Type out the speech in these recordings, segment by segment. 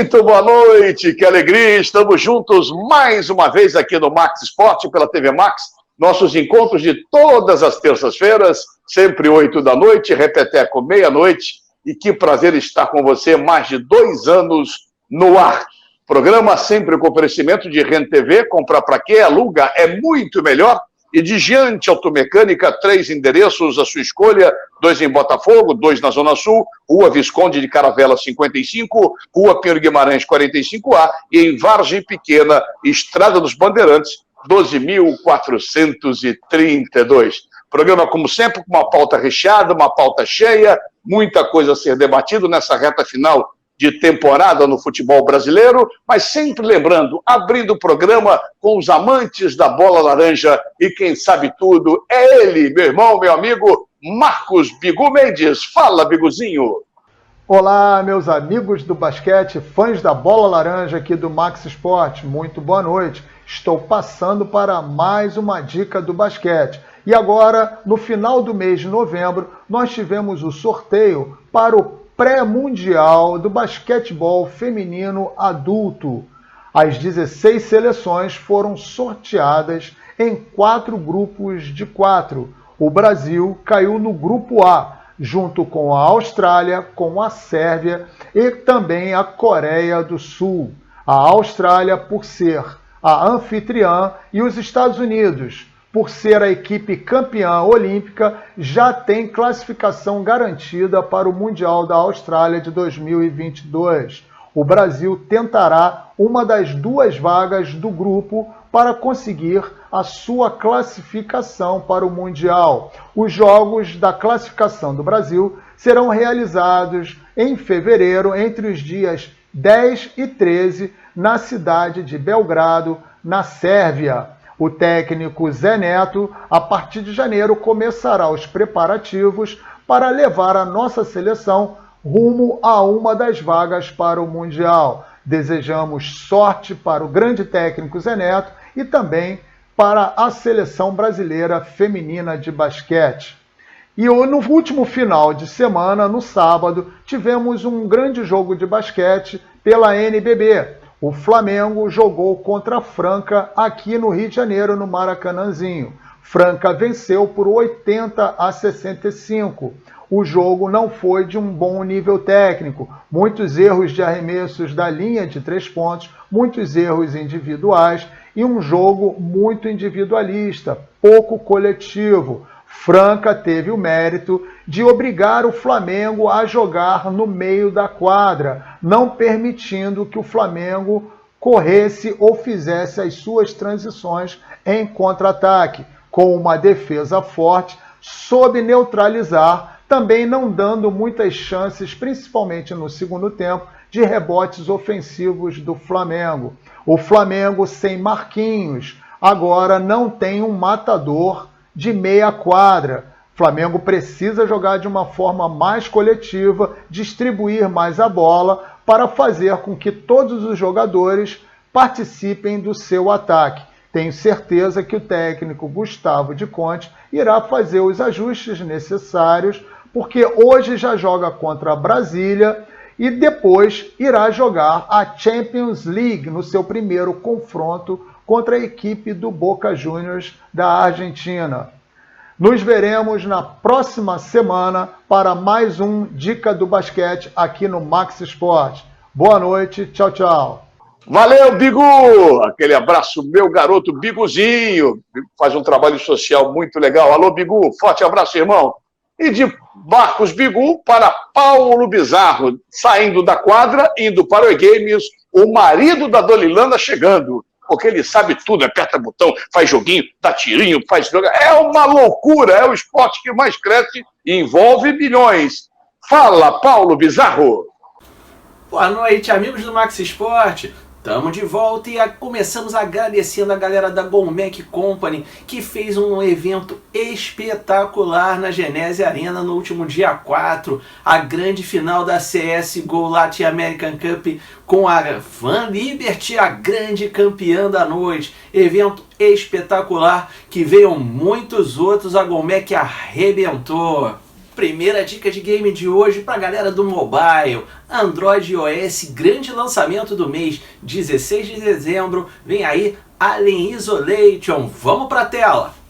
Muito boa noite, que alegria, estamos juntos mais uma vez aqui no Max Esporte pela TV Max, nossos encontros de todas as terças-feiras, sempre 8 da noite, repeteco meia-noite, e que prazer estar com você mais de 2 anos no ar. Programa sempre com oferecimento de Rent TV, comprar para quê? Aluga é muito melhor. E de Giante Automecânica, 3 endereços à sua escolha, 2 em Botafogo, 2 na Zona Sul, Rua Visconde de Caravela 55, Rua Pinheiro Guimarães 45A e em Vargem Pequena, Estrada dos Bandeirantes, 12.432. Programa, como sempre, com uma pauta recheada, uma pauta cheia, muita coisa a ser debatido nessa reta final de temporada no futebol brasileiro, mas sempre lembrando, abrindo o programa com os amantes da bola laranja e quem sabe tudo é ele, meu irmão, meu amigo, Marcos Bigu Mendes. Fala, Biguzinho. Olá, meus amigos do basquete, fãs da bola laranja aqui do Max Esporte, muito boa noite. Estou passando para mais uma dica do basquete. E agora, no final do mês de novembro, nós tivemos o sorteio para o pré-mundial do basquetebol feminino adulto. As 16 seleções foram sorteadas em 4 grupos de 4. O Brasil caiu no grupo A, junto com a Austrália, com a Sérvia e também a Coreia do Sul. A Austrália, por ser a anfitriã, e os Estados Unidos, por ser a equipe campeã olímpica, já tem classificação garantida para o Mundial da Austrália de 2022. O Brasil tentará uma das 2 vagas do grupo para conseguir a sua classificação para o Mundial. Os jogos da classificação do Brasil serão realizados em fevereiro, entre os dias 10 e 13, na cidade de Belgrado, na Sérvia. O técnico Zé Neto, a partir de janeiro, começará os preparativos para levar a nossa seleção rumo a uma das vagas para o Mundial. Desejamos sorte para o grande técnico Zé Neto e também para a seleção brasileira feminina de basquete. E no último final de semana, no sábado, tivemos um grande jogo de basquete pela NBB. O Flamengo jogou contra a Franca aqui no Rio de Janeiro, no Maracanãzinho. Franca venceu por 80-65. O jogo não foi de um bom nível técnico. Muitos erros de arremessos da linha de 3 pontos, muitos erros individuais e um jogo muito individualista, pouco coletivo. Franca teve o mérito de obrigar o Flamengo a jogar no meio da quadra, não permitindo que o Flamengo corresse ou fizesse as suas transições em contra-ataque, com uma defesa forte, soube neutralizar, também não dando muitas chances, principalmente no segundo tempo, de rebotes ofensivos do Flamengo. O Flamengo sem Marquinhos agora não tem um matador de meia quadra. O Flamengo precisa jogar de uma forma mais coletiva, distribuir mais a bola para fazer com que todos os jogadores participem do seu ataque. Tenho certeza que o técnico Gustavo de Conte irá fazer os ajustes necessários, porque hoje já joga contra a Brasília e depois irá jogar a Champions League no seu primeiro confronto contra a equipe do Boca Juniors da Argentina. Nos veremos na próxima semana para mais um Dica do Basquete aqui no Max Esporte. Boa noite, tchau, tchau. Valeu, Bigu! Aquele abraço, meu garoto Biguzinho. Faz um trabalho social muito legal. Alô, Bigu, forte abraço, irmão. E de Marcos Bigu para Paulo Bizarro, saindo da quadra, indo para o E-Games, o marido da Dolilana chegando. Porque ele sabe tudo, aperta botão, faz joguinho, dá tirinho, faz droga. É uma loucura, é o esporte que mais cresce e envolve milhões. Fala, Paulo Bizarro. Boa noite, amigos do Max Esporte. Tamo de volta e começamos agradecendo a galera da Gomec Company, que fez um evento espetacular na Genese Arena no último dia 4, a grande final da CSGO Latin American Cup com a Van Liberty, a grande campeã da noite. Evento espetacular que veio muitos outros, a Gomec arrebentou. Primeira dica de game de hoje para a galera do mobile, Android e iOS, grande lançamento do mês, 16 de dezembro, vem aí Alien Isolation, vamos para a tela!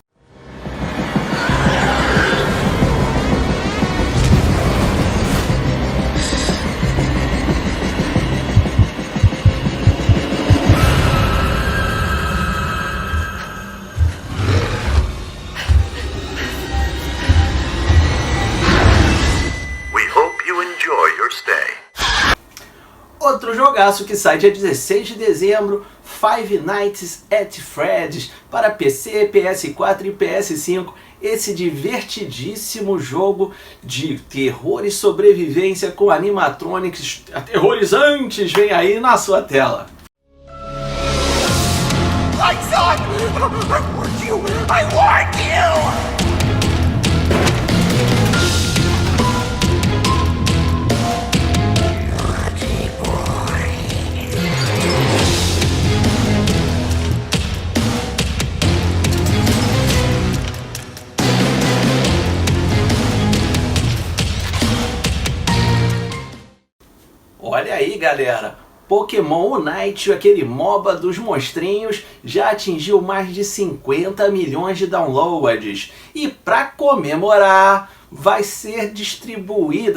Outro jogaço que sai dia 16 de dezembro, Five Nights at Freddy's, para PC, PS4 e PS5. Esse divertidíssimo jogo de terror e sobrevivência com animatronics aterrorizantes vem aí na sua tela. I warned you! Olha aí, galera, Pokémon Unite, aquele MOBA dos monstrinhos, já atingiu mais de 50 milhões de downloads. E para comemorar,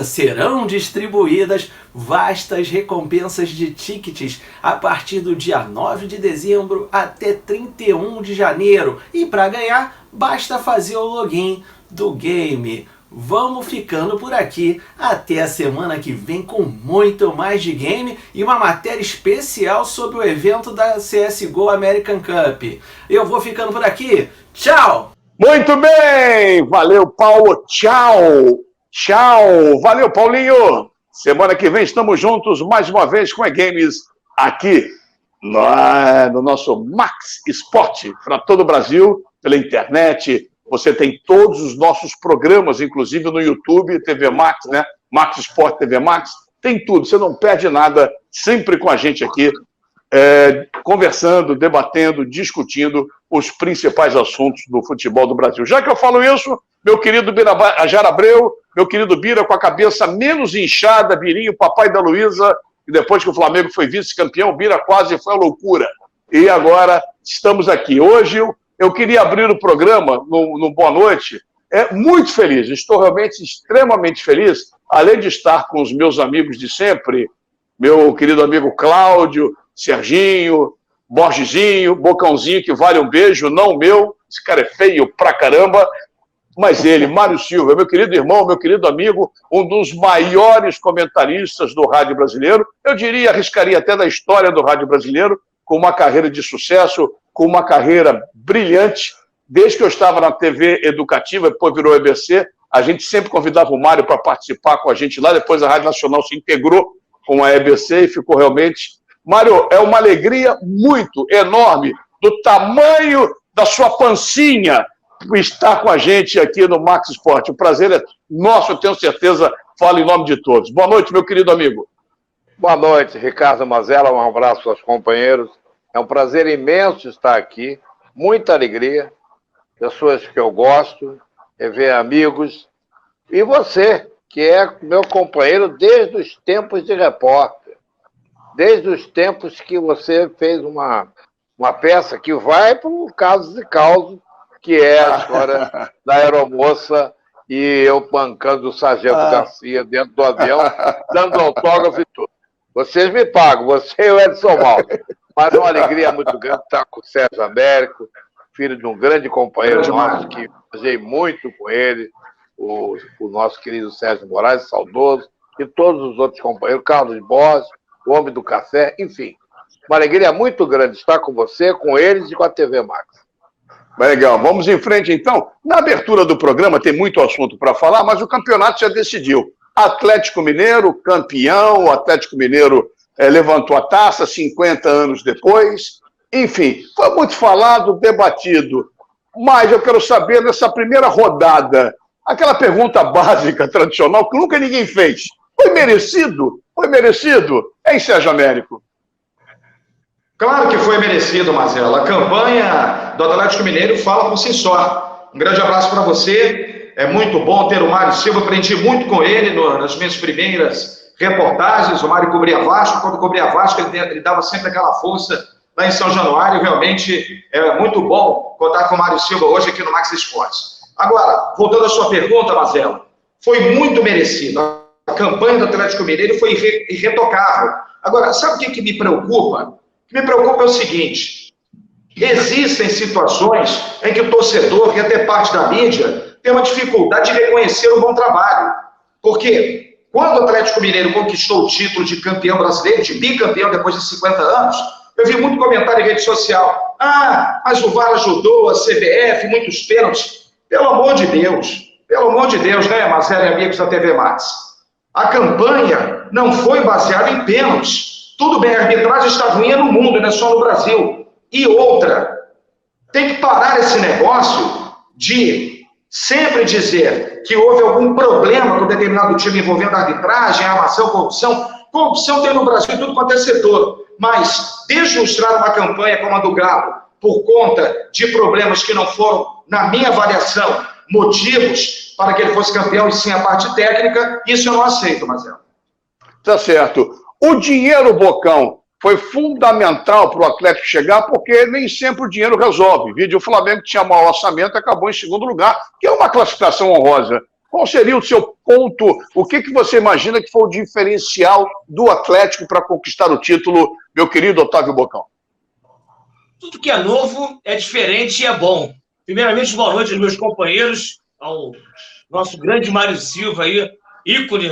serão distribuídas vastas recompensas de tickets a partir do dia 9 de dezembro até 31 de janeiro. E para ganhar, basta fazer o login do game. Vamos ficando por aqui, até a semana que vem com muito mais de game e uma matéria especial sobre o evento da CSGO American Cup. Eu vou ficando por aqui, tchau! Muito bem, valeu Paulo, tchau, tchau, valeu Paulinho. Semana que vem estamos juntos mais uma vez com a Games aqui no nosso Max Esporte para todo o Brasil, pela internet. Você tem todos os nossos programas, inclusive no YouTube, TV Max, né? Max Esporte TV Max, tem tudo, você não perde nada, sempre com a gente aqui, conversando, debatendo, discutindo os principais assuntos do futebol do Brasil. Já que eu falo isso, meu querido Birajara Abreu, meu querido Bira com a cabeça menos inchada, Birinho, papai da Luísa, e depois que o Flamengo foi vice-campeão, o Bira quase foi a loucura. E agora estamos aqui. Hoje eu queria abrir o programa no Boa Noite, muito feliz, estou realmente extremamente feliz, além de estar com os meus amigos de sempre, meu querido amigo Cláudio, Serginho, Borgesinho, Bocãozinho, que vale um beijo, não o meu, esse cara é feio pra caramba, mas ele, Mário Silva, meu querido irmão, meu querido amigo, um dos maiores comentaristas do rádio brasileiro, eu diria, arriscaria até da história do rádio brasileiro, com uma carreira de sucesso, com uma carreira brilhante, desde que eu estava na TV educativa, depois virou EBC, a gente sempre convidava o Mário para participar com a gente lá, depois a Rádio Nacional se integrou com a EBC e ficou realmente... Mário, é uma alegria muito enorme, do tamanho da sua pancinha, estar com a gente aqui no Max Esporte. O prazer é nosso, eu tenho certeza, falo em nome de todos. Boa noite, meu querido amigo. Boa noite, Ricardo Mazella, um abraço aos companheiros. É um prazer imenso estar aqui, muita alegria, pessoas que eu gosto, ver amigos, e você, que é meu companheiro desde os tempos de repórter, desde os tempos que você fez uma peça que vai para o Casos e Causos, que é a história da aeromoça e eu bancando o Sargento Garcia dentro do avião, dando autógrafo e tudo. Vocês me pagam, você e o Edson Malta. Mas é uma alegria muito grande estar com o Sérgio Américo, filho de um grande companheiro nosso, que viajei muito com ele, o nosso querido Sérgio Moraes, saudoso, e todos os outros companheiros, Carlos Borges, o Homem do Café, enfim. Uma alegria muito grande estar com você, com eles e com a TV Max. Legal, vamos em frente então. Na abertura do programa tem muito assunto para falar, mas o campeonato já decidiu. Atlético Mineiro, campeão, o Atlético Mineiro levantou a taça 50 anos depois. Enfim, foi muito falado, debatido. Mas eu quero saber, nessa primeira rodada, aquela pergunta básica, tradicional, que nunca ninguém fez. Foi merecido? Foi merecido? Hein, Sérgio Américo? Claro que foi merecido, Mazella. A campanha do Atlético Mineiro fala por si só. Um grande abraço para você, é muito bom ter o Mário Silva, aprendi muito com ele nas minhas primeiras reportagens. O Mário cobria Vasco, quando cobria Vasco ele dava sempre aquela força lá em São Januário. Realmente é muito bom contar com o Mário Silva hoje aqui no Max Esportes. Agora, voltando à sua pergunta, Marcelo, foi muito merecido. A campanha do Atlético Mineiro foi irretocável. Agora, sabe o que me preocupa? O que me preocupa é o seguinte: existem situações em que o torcedor e até parte da mídia tem uma dificuldade de reconhecer o bom trabalho. Porque quando o Atlético Mineiro conquistou o título de campeão brasileiro, de bicampeão depois de 50 anos, eu vi muito comentário em rede social. Ah, mas o VAR ajudou, a CBF, muitos pênaltis. Pelo amor de Deus, né, Marcelo e amigos da TV Max? A campanha não foi baseada em pênaltis. Tudo bem, a arbitragem está ruim no mundo, não é só no Brasil. E outra, tem que parar esse negócio de sempre dizer que houve algum problema com determinado time envolvendo a arbitragem, a armação, corrupção. Corrupção tem no Brasil em tudo quanto é setor. Mas desjustrar uma campanha como a do Galo por conta de problemas que não foram, na minha avaliação, motivos para que ele fosse campeão e sim a parte técnica, isso eu não aceito, Marcelo. Tá certo. O dinheiro, Bocão, foi fundamental para o Atlético chegar, porque nem sempre o dinheiro resolve. Vídeo, o Flamengo tinha maior orçamento e acabou em segundo lugar, que é uma classificação honrosa. Qual seria o seu ponto? O que você imagina que foi o diferencial do Atlético para conquistar o título, meu querido Otávio Bocão? Tudo que é novo é diferente e é bom. Primeiramente, boa noite aos meus companheiros, ao nosso grande Mário Silva, aí, ícone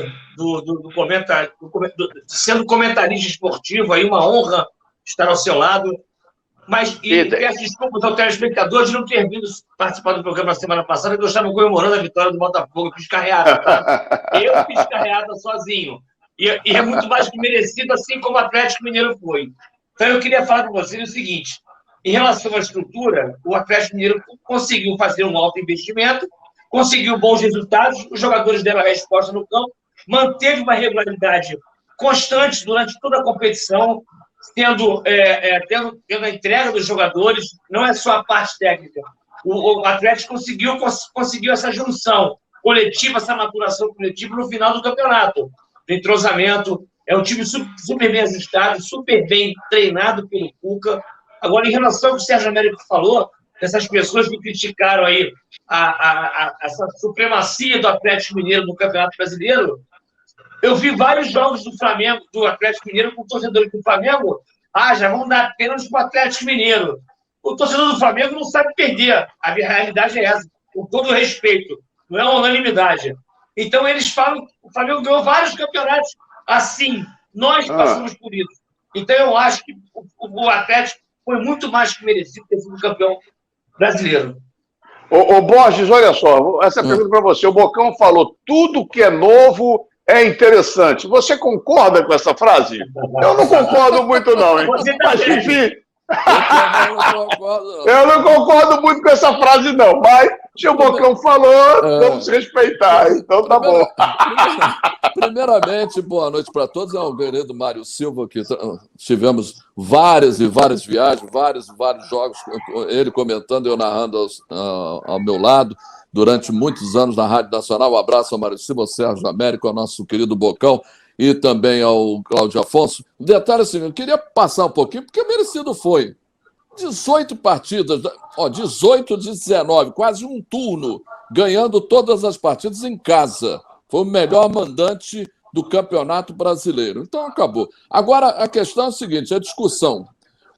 sendo comentarista esportivo, aí, uma honra estar ao seu lado. Mas peço desculpas ao telespectador de não ter vindo participar do programa na semana passada, que eu estava comemorando a vitória do Botafogo. Eu fiz carreata, tá? Eu fiz carreata sozinho. E é muito mais que merecido, assim como o Atlético Mineiro foi. Então, eu queria falar para vocês o seguinte: em relação à estrutura, o Atlético Mineiro conseguiu fazer um alto investimento, conseguiu bons resultados, os jogadores deram a resposta no campo, manteve uma regularidade constante durante toda a competição, tendo a entrega dos jogadores, não é só a parte técnica. O Atlético conseguiu essa junção coletiva, essa maturação coletiva no final do campeonato. O entrosamento, é um time super bem ajustado, super bem treinado pelo Cuca. Agora, em relação ao que o Sérgio Américo falou, dessas pessoas que criticaram aí essa supremacia do Atlético Mineiro no Campeonato Brasileiro, eu vi vários jogos do Flamengo, do Atlético Mineiro, com torcedores do Flamengo, já vão dar apenas para o Atlético Mineiro. O torcedor do Flamengo não sabe perder. A realidade é essa, com todo respeito. Não é uma unanimidade. Então, eles falam que o Flamengo ganhou vários campeonatos assim. Nós passamos por isso. Então, eu acho que o Atlético foi muito mais que merecido ter sido campeão brasileiro. Ô Borges, olha só, essa pergunta para você. O Bocão falou, tudo que é novo é interessante. Você concorda com essa frase? Eu não concordo muito não, hein? Mas, enfim, eu não concordo muito com essa frase não, mas se o Bocão falou, vamos respeitar, então tá bom. Primeiramente, boa noite para todos. É o querido Mário Silva, que tivemos várias e várias viagens, vários jogos, ele comentando, eu narrando ao meu lado, durante muitos anos na Rádio Nacional. Um abraço ao Mário Silva, ao Sérgio Américo, ao nosso querido Bocão e também ao Cláudio Afonso. Um detalhe assim, eu queria passar um pouquinho, porque merecido foi. 18 partidas, 18 de 19, quase um turno, ganhando todas as partidas em casa. Foi o melhor mandante do Campeonato Brasileiro. Então, acabou. Agora, a questão é a seguinte, a discussão.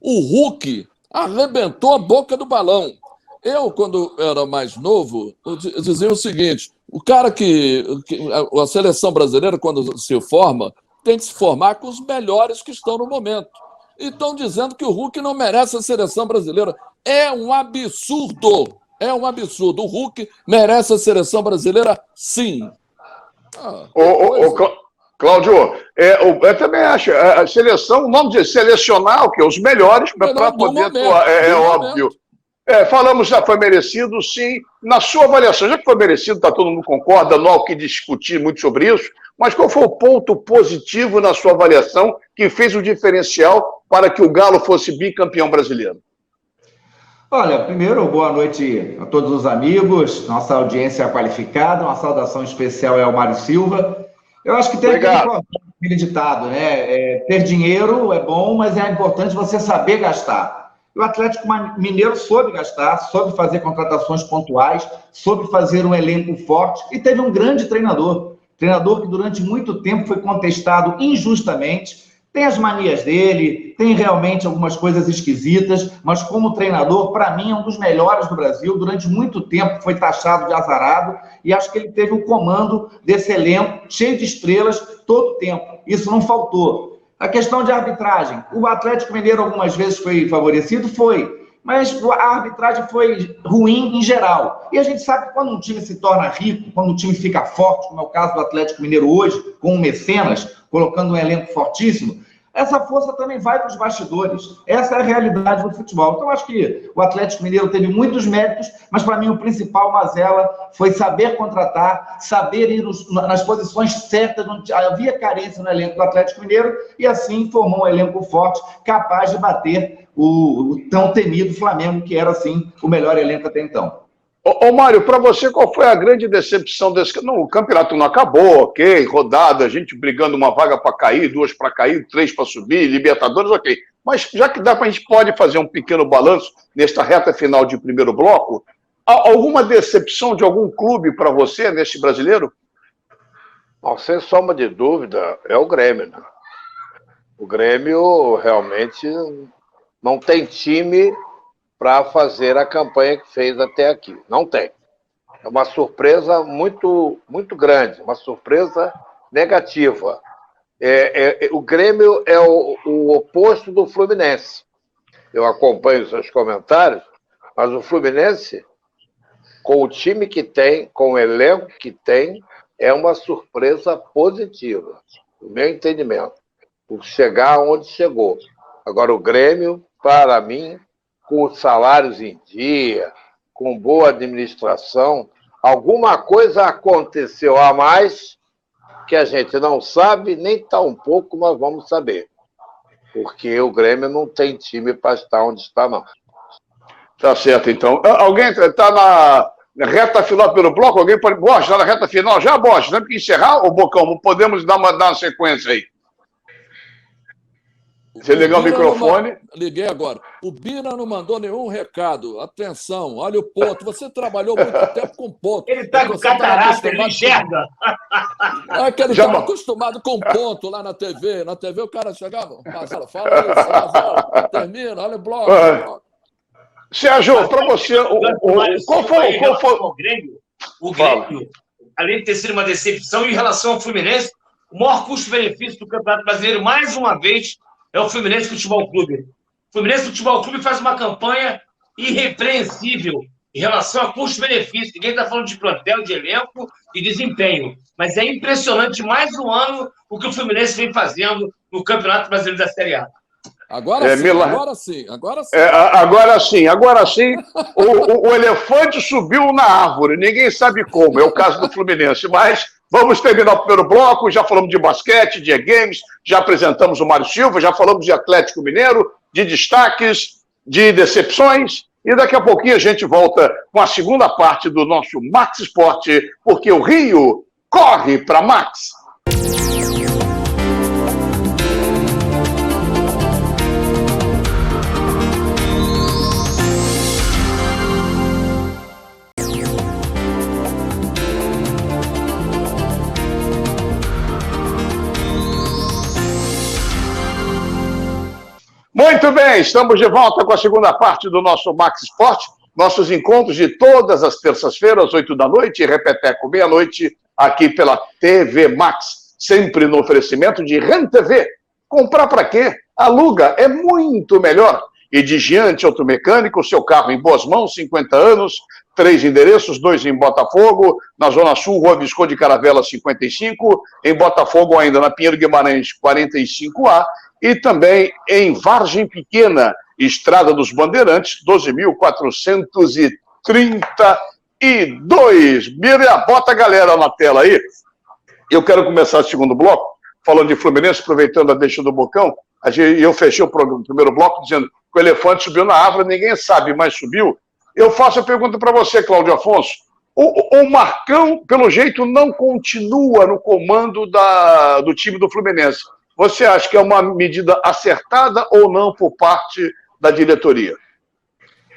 O Hulk arrebentou a boca do balão. Eu, quando era mais novo, eu dizia o seguinte, o cara a seleção brasileira, quando se forma, tem que se formar com os melhores que estão no momento. E estão dizendo que o Hulk não merece a seleção brasileira. É um absurdo. É um absurdo. O Hulk merece a seleção brasileira, sim. Cláudio, eu também acho. A seleção, o nome de selecionar o quê? Os melhores para poder atuar. É óbvio. Falamos, já foi merecido, sim. Na sua avaliação, já que foi merecido, todo mundo concorda, não há o que discutir muito sobre isso, mas qual foi o ponto positivo na sua avaliação que fez o diferencial para que o Galo fosse bicampeão brasileiro? Olha, primeiro, boa noite a todos os amigos, nossa audiência qualificada, uma saudação especial ao Mário Silva. Eu acho que tem aquele ditado, né? Ter dinheiro é bom, mas é importante você saber gastar. O Atlético Mineiro soube gastar, soube fazer contratações pontuais, soube fazer um elenco forte e teve um grande treinador que durante muito tempo foi contestado injustamente. Tem as manias dele, tem realmente algumas coisas esquisitas, mas como treinador, para mim, é um dos melhores do Brasil. Durante muito tempo foi taxado de azarado e acho que ele teve o comando desse elenco cheio de estrelas todo o tempo. Isso não faltou. A questão de arbitragem. O Atlético Mineiro algumas vezes foi favorecido? Foi. Mas a arbitragem foi ruim em geral. E a gente sabe que quando um time se torna rico, quando um time fica forte, como é o caso do Atlético Mineiro hoje, com o Mecenas, colocando um elenco fortíssimo, essa força também vai para os bastidores. Essa é a realidade do futebol. Então, acho que o Atlético Mineiro teve muitos méritos, mas, para mim, o principal, Mazella, foi saber contratar, saber ir nas posições certas, onde havia carência no elenco do Atlético Mineiro, e assim formou um elenco forte, capaz de bater o tão temido Flamengo, que era, assim, o melhor elenco até então. Ô Mário, para você, qual foi a grande decepção desse... Não, o campeonato não acabou, ok, rodada, a gente brigando uma vaga para cair, 2 para cair, 3 para subir, Libertadores, ok. Mas já que dá para a gente pode fazer um pequeno balanço nesta reta final de primeiro bloco, alguma decepção de algum clube para você neste brasileiro? Não, sem sombra de dúvida, é o Grêmio, né? O Grêmio realmente não tem time para fazer a campanha que fez até aqui. Não tem. É uma surpresa muito, muito grande, uma surpresa negativa. O Grêmio é o oposto do Fluminense. Eu acompanho os seus comentários, mas o Fluminense, com o time que tem, com o elenco que tem, é uma surpresa positiva, no meu entendimento, por chegar onde chegou. Agora, o Grêmio, para mim, com os salários em dia, com boa administração, alguma coisa aconteceu a mais que a gente não sabe, nem tão pouco, mas vamos saber. Porque o Grêmio não tem time para estar onde está, não. Tá certo, então. Alguém está na reta final pelo bloco? Alguém pode... Borges, está na reta final já, Borges? Temos que encerrar, ô Bocão? Podemos dar uma sequência aí. Você ligar o microfone. Liguei agora. O Bira não mandou nenhum recado. Atenção, olha o ponto. Você trabalhou muito tempo com ponto. Ele está com catarata, ele enxerga. É que ele estava acostumado com ponto lá na TV. Na TV o cara chegava, Marcelo, fala isso, Marcelo, termina, olha o bloco. Sérgio, para você, qual foi... O Grêmio, além de ter sido uma decepção em relação ao Fluminense, o maior custo-benefício do Campeonato Brasileiro, mais uma vez, é o Fluminense Futebol Clube. O Fluminense Futebol Clube faz uma campanha irrepreensível em relação a custo-benefício. Ninguém está falando de plantel, de elenco e desempenho. Mas é impressionante, mais um ano, o que o Fluminense vem fazendo no Campeonato Brasileiro da Série A. Agora sim. Agora sim, o elefante subiu na árvore. Ninguém sabe como. É o caso do Fluminense. Mas vamos terminar o primeiro bloco. Já falamos de basquete, de games, já apresentamos o Mário Silva, já falamos de Atlético Mineiro, de destaques, de decepções. E daqui a pouquinho a gente volta com a segunda parte do nosso Max Esporte, porque o Rio corre para Max. Muito bem, estamos de volta com a segunda parte do nosso Max Esporte, nossos encontros de todas as terças-feiras, 8 da noite, e repeteco meia-noite, aqui pela TV Max, sempre no oferecimento de REN TV. Comprar para quê? Aluga, é muito melhor. E de Giante Automecânico, seu carro em boas mãos, 50 anos, 3 endereços, 2 em Botafogo, na Zona Sul, Rua Visconde de Caravela 55, em Botafogo ainda na Pinheiro Guimarães 45A, e também em Vargem Pequena, Estrada dos Bandeirantes, 12.432. Mira, bota a galera na tela aí. Eu quero começar o segundo bloco, falando de Fluminense, aproveitando a deixa do Bocão. Eu fechei o primeiro bloco dizendo que o elefante subiu na árvore, ninguém sabe, mas subiu. Eu faço a pergunta para você, Cláudio Afonso. O Marcão, pelo jeito, não continua no comando do time do Fluminense. Você acha que é uma medida acertada ou não por parte da diretoria?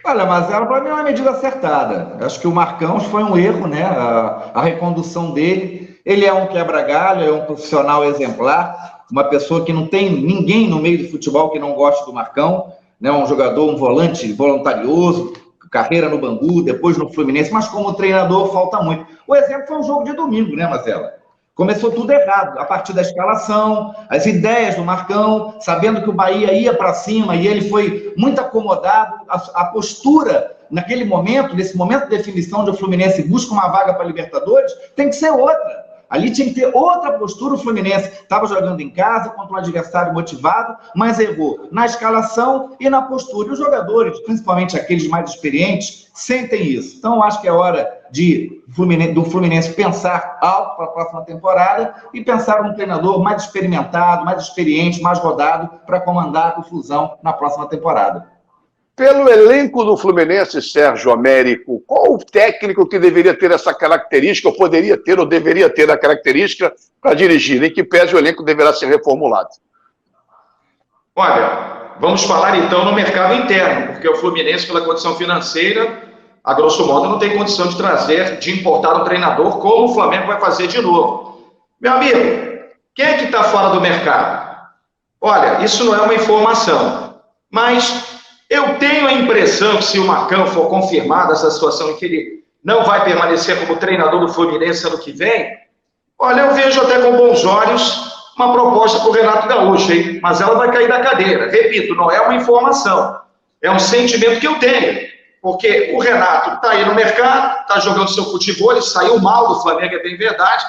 Olha, mas ela para mim é uma medida acertada. Acho que o Marcão foi um erro, né? A recondução dele. Ele é um quebra-galho, é um profissional exemplar, uma pessoa que não tem ninguém no meio do futebol que não goste do Marcão, né? Um jogador, um volante voluntarioso, carreira no Bangu, depois no Fluminense, mas como treinador falta muito. O exemplo foi um jogo de domingo, né, Marcela? Começou tudo errado, a partir da escalação, as ideias do Marcão, sabendo que o Bahia ia para cima e ele foi muito acomodado, a postura naquele momento, nesse momento de definição de o Fluminense busca uma vaga para Libertadores, tem que ser outra. Ali tinha que ter outra postura. O Fluminense estava jogando em casa contra um adversário motivado, mas errou na escalação e na postura. E os jogadores, principalmente aqueles mais experientes, sentem isso. Então, eu acho que é hora do Fluminense pensar alto para a próxima temporada e pensar num treinador mais experimentado, mais experiente, mais rodado para comandar o Flusão na próxima temporada. Pelo elenco do Fluminense, Sérgio Américo, qual o técnico que deveria ter essa característica, ou poderia ter, ou deveria ter a característica para dirigir? Em que pese o elenco deverá ser reformulado? Olha, vamos falar então no mercado interno, porque o Fluminense, pela condição financeira, a grosso modo, não tem condição de importar um treinador como o Flamengo vai fazer de novo. Meu amigo, quem é que está fora do mercado? Olha, isso não é uma informação, mas eu tenho a impressão que se o Marcão for confirmado essa situação em que ele não vai permanecer como treinador do Fluminense ano que vem, olha, eu vejo até com bons olhos uma proposta para o Renato Gaúcho, hein? Mas ela vai cair da cadeira. Repito, não é uma informação, é um sentimento que eu tenho, porque o Renato está aí no mercado, está jogando seu futebol, ele saiu mal do Flamengo, é bem verdade,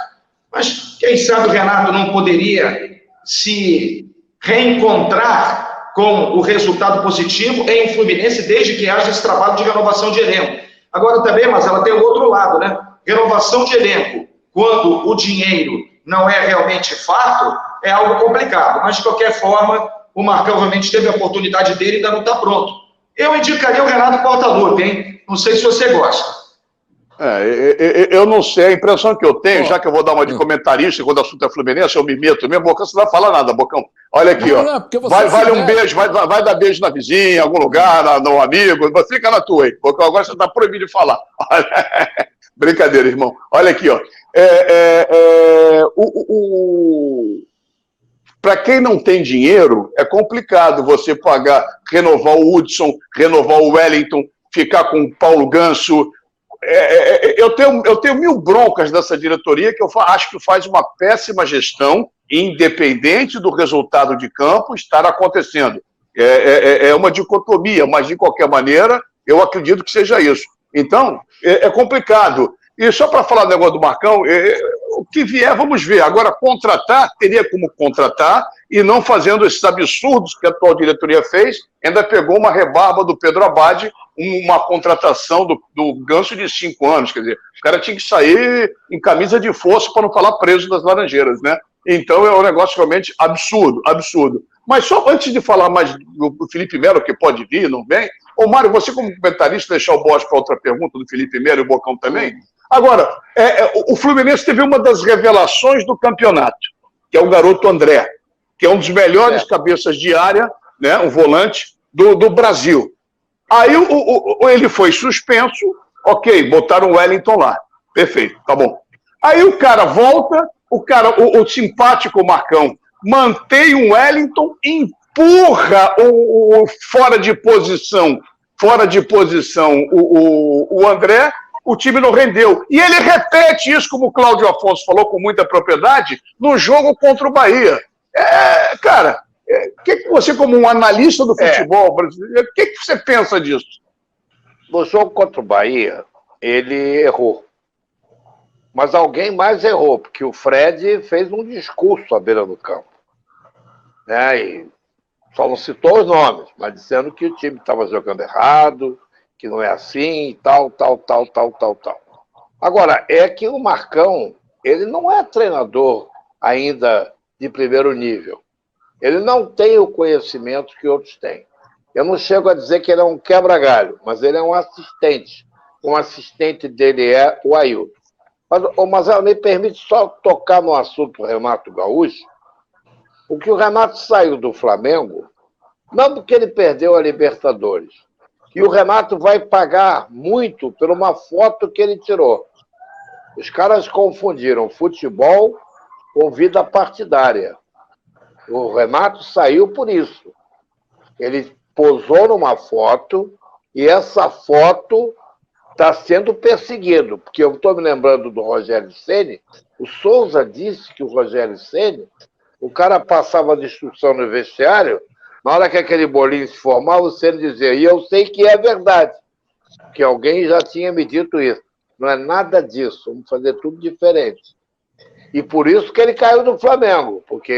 mas quem sabe o Renato não poderia se reencontrar com o resultado positivo em Fluminense, desde que haja esse trabalho de renovação de elenco. Agora também, mas ela tem o outro lado, né? Renovação de elenco, quando o dinheiro não é realmente fato, é algo complicado. Mas, de qualquer forma, o Marcão realmente teve a oportunidade dele e ainda não está pronto. Eu indicaria o Renato Portaluppi, hein? Não sei se você gosta. Eu não sei, a impressão que eu tenho, já que eu vou dar uma de comentarista, quando o assunto é Fluminense, eu me meto mesmo, Bocão, você não vai falar nada, Bocão. Olha aqui, vale um beijo, vai dar beijo na vizinha, em algum lugar, no amigo, fica na tua aí, Bocão, agora você está proibido de falar. Brincadeira, irmão. Olha aqui, ó. Para quem não tem dinheiro, é complicado você pagar, renovar o Hudson, renovar o Wellington, ficar com o Paulo Ganso. Eu tenho mil broncas dessa diretoria que eu acho que faz uma péssima gestão, independente do resultado de campo estar acontecendo. É uma dicotomia, mas de qualquer maneira, eu acredito que seja isso. Então, é complicado. E só para falar do negócio do Marcão, o que vier, vamos ver. Agora, contratar, teria como contratar, e não fazendo esses absurdos que a atual diretoria fez, ainda pegou uma rebarba do Pedro Abad, uma contratação do Ganso de 5 anos. Quer dizer, o cara tinha que sair em camisa de força para não falar preso das Laranjeiras, né? Então, é um negócio realmente absurdo, absurdo. Mas só antes de falar mais do Felipe Melo, que pode vir, não vem, ô Mário, você como comentarista, deixar o Bosch para outra pergunta do Felipe Melo e o Bocão também. Agora, o Fluminense teve uma das revelações do campeonato, que é o garoto André, que é um dos melhores cabeças de área, né, um volante do Brasil. Aí ele foi suspenso, ok, botaram o Wellington lá, perfeito, tá bom. Aí o cara volta, o simpático Marcão mantém o Wellington, empurra o fora de posição o André, o time não rendeu. E ele repete isso, como o Cláudio Afonso falou com muita propriedade, no jogo contra o Bahia. Cara, o que você, como um analista do futebol brasileiro, o que você pensa disso? No jogo contra o Bahia, ele errou. Mas alguém mais errou, porque o Fred fez um discurso à beira do campo. Né? E só não citou os nomes, mas dizendo que o time estava jogando errado, que não é assim, tal. Agora, é que o Marcão, ele não é treinador ainda de primeiro nível. Ele não tem o conhecimento que outros têm. Eu não chego a dizer que ele é um quebra-galho, mas ele é um assistente. O assistente dele é o Ailton. Mas me permite só tocar no assunto do Renato Gaúcho, porque o Renato saiu do Flamengo, não porque ele perdeu a Libertadores, e o Renato vai pagar muito por uma foto que ele tirou. Os caras confundiram futebol com vida partidária. O Renato saiu por isso. Ele posou numa foto e essa foto está sendo perseguido, porque eu estou me lembrando do Rogério Ceni. O Souza disse que o Rogério Ceni, o cara passava de instrução no vestiário, na hora que aquele bolinho se formava, o Ceni dizia, e eu sei que é verdade, que alguém já tinha me dito isso. Não é nada disso, vamos fazer tudo diferente. E por isso que ele caiu do Flamengo, porque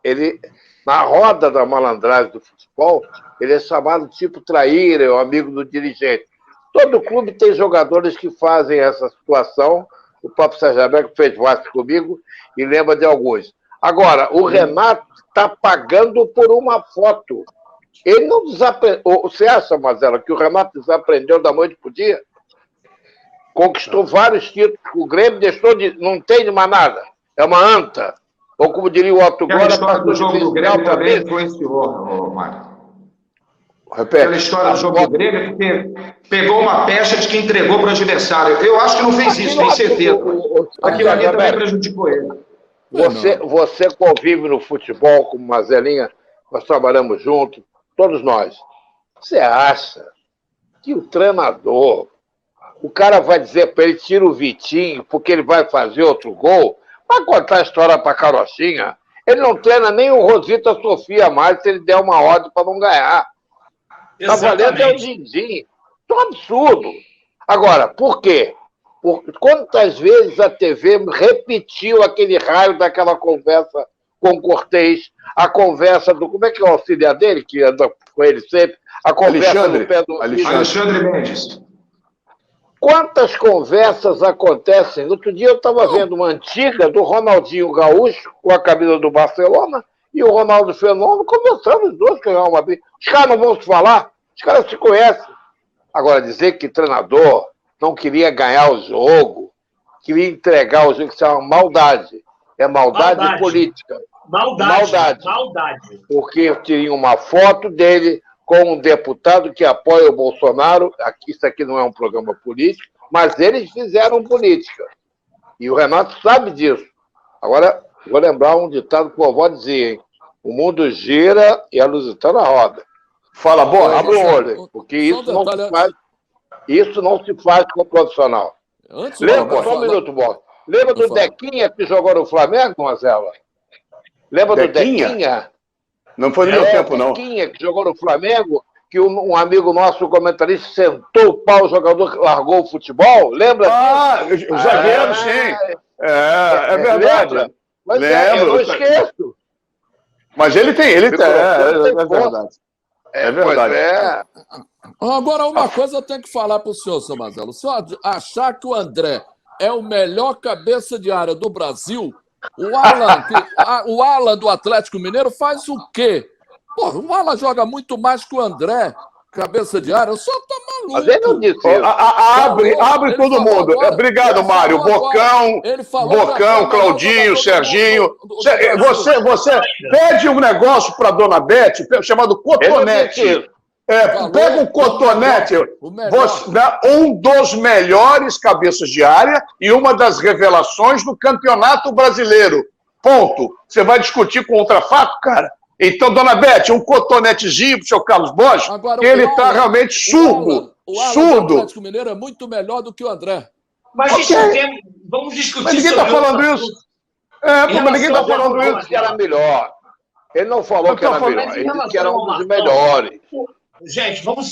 ele na roda da malandragem do futebol, ele é chamado tipo traíra, é o amigo do dirigente. Todo clube tem jogadores que fazem essa situação. O próprio Sérgio Aberto fez Vasco comigo e lembra de alguns. Agora, o Renato está pagando por uma foto. Ele não desaprendeu. Você acha, Mazela, que o Renato desaprendeu da noite para o dia? Conquistou vários títulos. O Grêmio deixou de. Não tem mais nada. É uma anta. Ou como diria o Otto Gora, a história do jogo do Grêmio também influenciou, Mário. Repete. Aquela história do jogo do Grêmio, porque pegou uma pecha de que entregou para o adversário. Eu acho que não fez isso, tenho certeza. Aquilo ali também prejudicou ele. Você convive no futebol como Mazelinha, nós trabalhamos juntos, todos nós. Você acha que o treinador, o cara vai dizer para ele, tira o Vitinho, porque ele vai fazer outro gol, vai contar a história para a Carochinha? Ele não treina nem o Rosita Sofia mais se ele der uma ordem para não ganhar. Está valendo é o Dindim. É um absurdo. Agora, por quê? Quantas vezes a TV repetiu aquele raio daquela conversa com o Cortez, a conversa do... Como é que é o auxiliar dele, que anda com ele sempre? A conversa do pé do... Alexandre Mendes. Quantas conversas acontecem? Outro dia eu estava vendo uma antiga do Ronaldinho Gaúcho, com a camisa do Barcelona, e o Ronaldo Fenômeno conversando os dois, que é uma briga. Os caras não vão se falar, os caras se conhecem. Agora, dizer que treinador não queria ganhar o jogo, queria entregar o jogo, isso é uma maldade. É maldade política. Maldade. Porque tinha uma foto dele com um deputado que apoia o Bolsonaro. Isso aqui não é um programa político, mas eles fizeram política. E o Renato sabe disso. Agora, vou lembrar um ditado que a vovó dizia, hein? O mundo gira e a Lusitana roda. Fala, boa, abre o olho, porque isso não se faz com o profissional. Lembra, só um minuto, Bosta. Lembra do Dequinha que jogou no Flamengo, Marcela? Lembra do Dequinha? Não foi no meu tempo, não. Dequinha que jogou no Flamengo, que um amigo nosso, comentarista, sentou o pau, o jogador largou o futebol? Lembra? O zagueiro, sim. É verdade. Lembra? Mas eu não esqueço. Mas ele tem, é verdade. É verdade. Agora, uma coisa eu tenho que falar para o senhor, seu Mazela. O senhor achar que o André é o melhor cabeça de área do Brasil, o Alan do Atlético Mineiro faz o quê? Porra, o Alan joga muito mais que o André, cabeça de área. O senhor tá maluco. Mas ele não disse isso. Abre todo mundo. Agora, obrigado, Mário. Bocão, Claudinho, Serginho. Você pede um negócio para dona Bete, chamado cotonete. Pega um cotonete, um dos melhores cabeças de área e uma das revelações do Campeonato Brasileiro. Ponto. Você vai discutir com outra fato, cara? Então, dona Bete, um cotonetezinho pro seu Carlos Borges, que ele está realmente surdo. O Alan do Atlético Mineiro é muito melhor do que o André. Mas vamos discutir. Mas ninguém está falando isso. Mas ninguém está falando isso. Que era melhor. Ele não falou que era melhor. Ele disse que era um dos melhores. Gente, vamos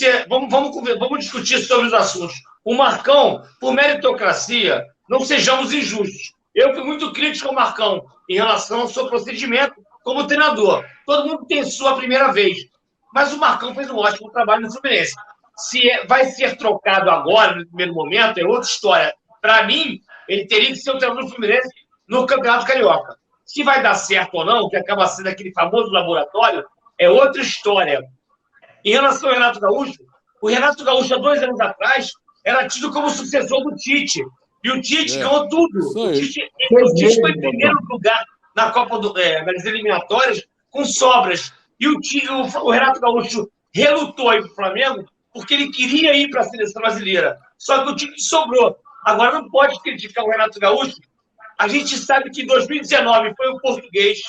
discutir sobre os assuntos. O Marcão, por meritocracia, não sejamos injustos. Eu fui muito crítico ao Marcão em relação ao seu procedimento como treinador. Todo mundo tem sua primeira vez. Mas o Marcão fez um ótimo trabalho no Fluminense. Se vai ser trocado agora, no primeiro momento, é outra história. Para mim, ele teria que ser o treinador do Fluminense no Campeonato Carioca. Se vai dar certo ou não, que acaba sendo aquele famoso laboratório, é outra história. Em relação ao Renato Gaúcho, o Renato Gaúcho, há 2 anos atrás, era tido como sucessor do Tite. E o Tite ganhou tudo. O Tite foi em primeiro lugar na Copa nas eliminatórias, com sobras. E o Renato Gaúcho relutou aí para o Flamengo porque ele queria ir para a seleção brasileira. Só que o time sobrou. Agora não pode criticar o Renato Gaúcho. A gente sabe que em 2019 foi o português,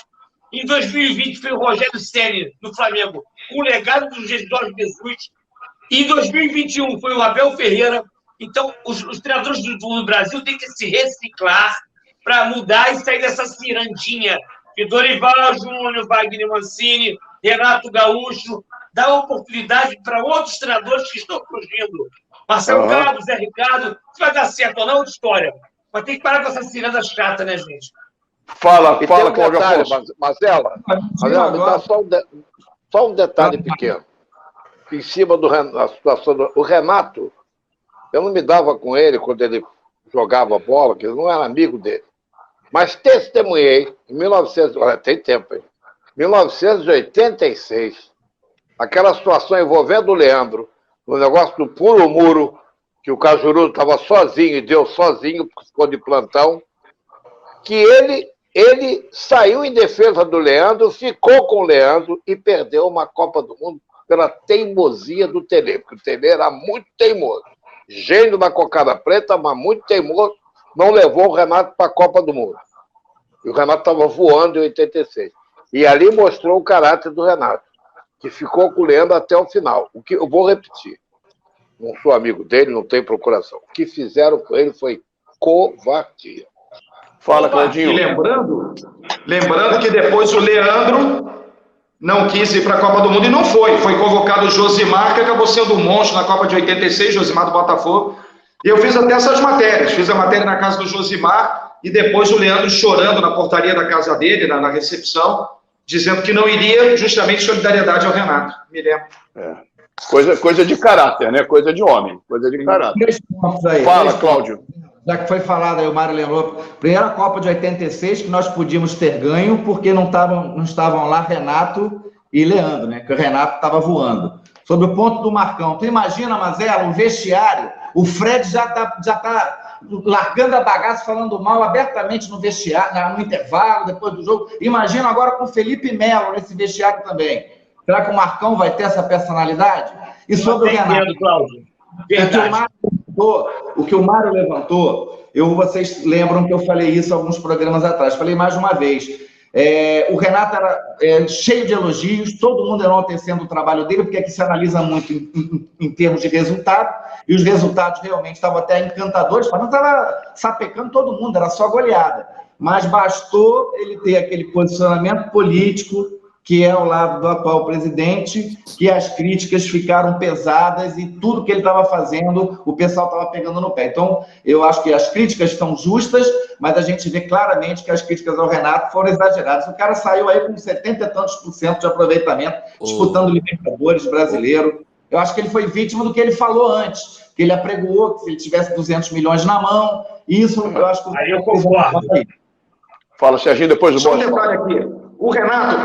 em 2020 foi o Rogério Ceni no Flamengo, com o legado do Jorge Jesus, e em 2021 foi o Abel Ferreira. Então, os treinadores do Brasil têm que se reciclar para mudar e sair dessa cirandinha de Dorival Júnior, Wagner Mancini, Renato Gaúcho, dar oportunidade para outros treinadores que estão surgindo. Marcelo Cabo, Zé Ricardo, se vai dar certo ou não, outra história. Mas tem que parar com essa ciranda chata, né, gente? Fala, Cláudio detalhe, Marcelo, me dá só um detalhe pequeno. Em cima da situação o Renato, eu não me dava com ele quando ele jogava bola, que eu não era amigo dele. Mas testemunhei, em 1986, aquela situação envolvendo o Leandro, no negócio do puro muro, que o Cajuru estava sozinho e deu sozinho, porque ficou de plantão, que ele saiu em defesa do Leandro, ficou com o Leandro e perdeu uma Copa do Mundo pela teimosia do Tele, porque o Tele era muito teimoso. Gênio da cocada preta, mas muito teimoso, não levou o Renato para a Copa do Mundo. E o Renato estava voando em 86. E ali mostrou o caráter do Renato, que ficou com o Leandro até o final. O que eu vou repetir. Não sou amigo dele, não tenho procuração. O que fizeram com ele foi covardia. Fala, Claudinho. E lembrando que depois o Leandro não quis ir para a Copa do Mundo e não foi. Foi convocado o Josimar, que acabou sendo um monstro na Copa de 86, Josimar do Botafogo. E eu fiz até essas matérias. Fiz a matéria na casa do Josimar e depois o Leandro chorando na portaria da casa dele, na recepção, dizendo que não iria, justamente solidariedade ao Renato. Me lembro. Coisa de caráter, né? Coisa de homem, coisa de caráter. 3 pontos aí. Fala, Cláudio. Já que foi falado aí, o Mário lembrou, primeira Copa de 86 que nós podíamos ter ganho porque não estavam lá Renato e Leandro, né? Que o Renato estava voando. Sobre o ponto do Marcão, tu imagina, Mazela, um vestiário, o Fred já tá largando a bagaça, falando mal abertamente no vestiário, no intervalo, depois do jogo. Imagina agora com o Felipe Melo nesse vestiário também. Será que o Marcão vai ter essa personalidade? E sobre o Renato, Cláudio. Verdade. O que o Mário levantou, vocês lembram que eu falei isso alguns programas atrás, falei mais uma vez. O Renato era cheio de elogios, todo mundo enaltecendo o trabalho dele, porque aqui se analisa muito em termos de resultado, e os resultados realmente estavam até encantadores, mas não estava sapecando todo mundo, era só goleada. Mas bastou ele ter aquele posicionamento político, que é ao lado do atual presidente, que as críticas ficaram pesadas e tudo que ele estava fazendo, o pessoal estava pegando no pé. Então, eu acho que as críticas estão justas, mas a gente vê claramente que as críticas ao Renato foram exageradas. O cara saiu aí com 70 e tantos % de aproveitamento, disputando o Libertadores brasileiro. Eu acho que ele foi vítima do que ele falou antes, que ele apregoou que se ele tivesse 200 milhões na mão, isso eu acho que... Aí eu concordo. Fala, Serginho, depois do Só um detalhe aqui. O Renato,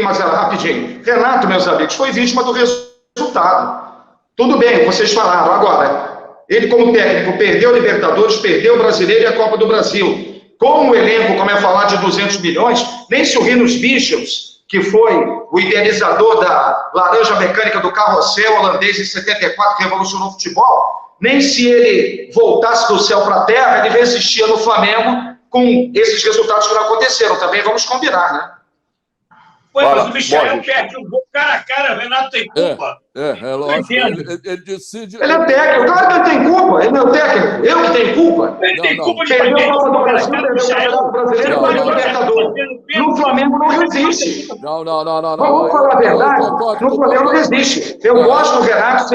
Marcelo, rapidinho. Renato, meus amigos, foi vítima do resultado. Tudo bem, vocês falaram. Agora, ele como técnico perdeu o Libertadores, perdeu o Brasileiro e a Copa do Brasil. Com o elenco, como é falar de 200 milhões, nem se o Rinos Bichels, que foi o idealizador da laranja mecânica do carrossel holandês em 74, que revolucionou o futebol, nem se ele voltasse do céu para a terra, ele resistia no Flamengo com esses resultados que não aconteceram. Também vamos combinar, né? Mas o Michel perde um gol cara a cara, o Renato tem culpa. É lógico. Ele decide. Ele é técnico, claro que ele tem culpa. Ele não é o técnico. Eu que tenho culpa. Ele tem culpa de perder a Copa do Brasil, perder o Campeonato Brasileiro, perder o Libertadores. No Flamengo não resiste. Não. Vamos falar a verdade. No Flamengo não resiste. Eu gosto do Renato.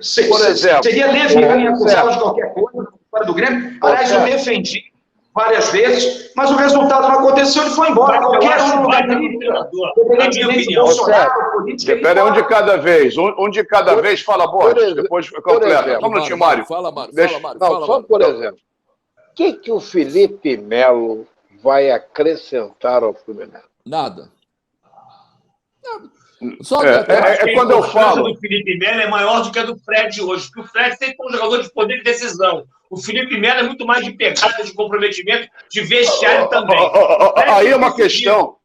Seria leviano acusá-lo de qualquer coisa fora do Grêmio. Aliás, eu defendi várias vezes, mas o resultado não aconteceu, ele foi embora. Qualquer um lugar independentemente do Bolsonaro, política... Espera, um de cada vez. Um de cada vez, fala, Borges, depois completa. Só um minutinho, Mário. Fala, Mário. Só por exemplo. O que o Felipe Melo vai acrescentar ao Fluminense? Nada. Quando eu falo... do Felipe Melo é maior do que a do Fred hoje, porque o Fred sempre foi um jogador de poder de decisão. O Felipe Melo é muito mais de pegada, de comprometimento, de vestiário também. Aí é uma questão...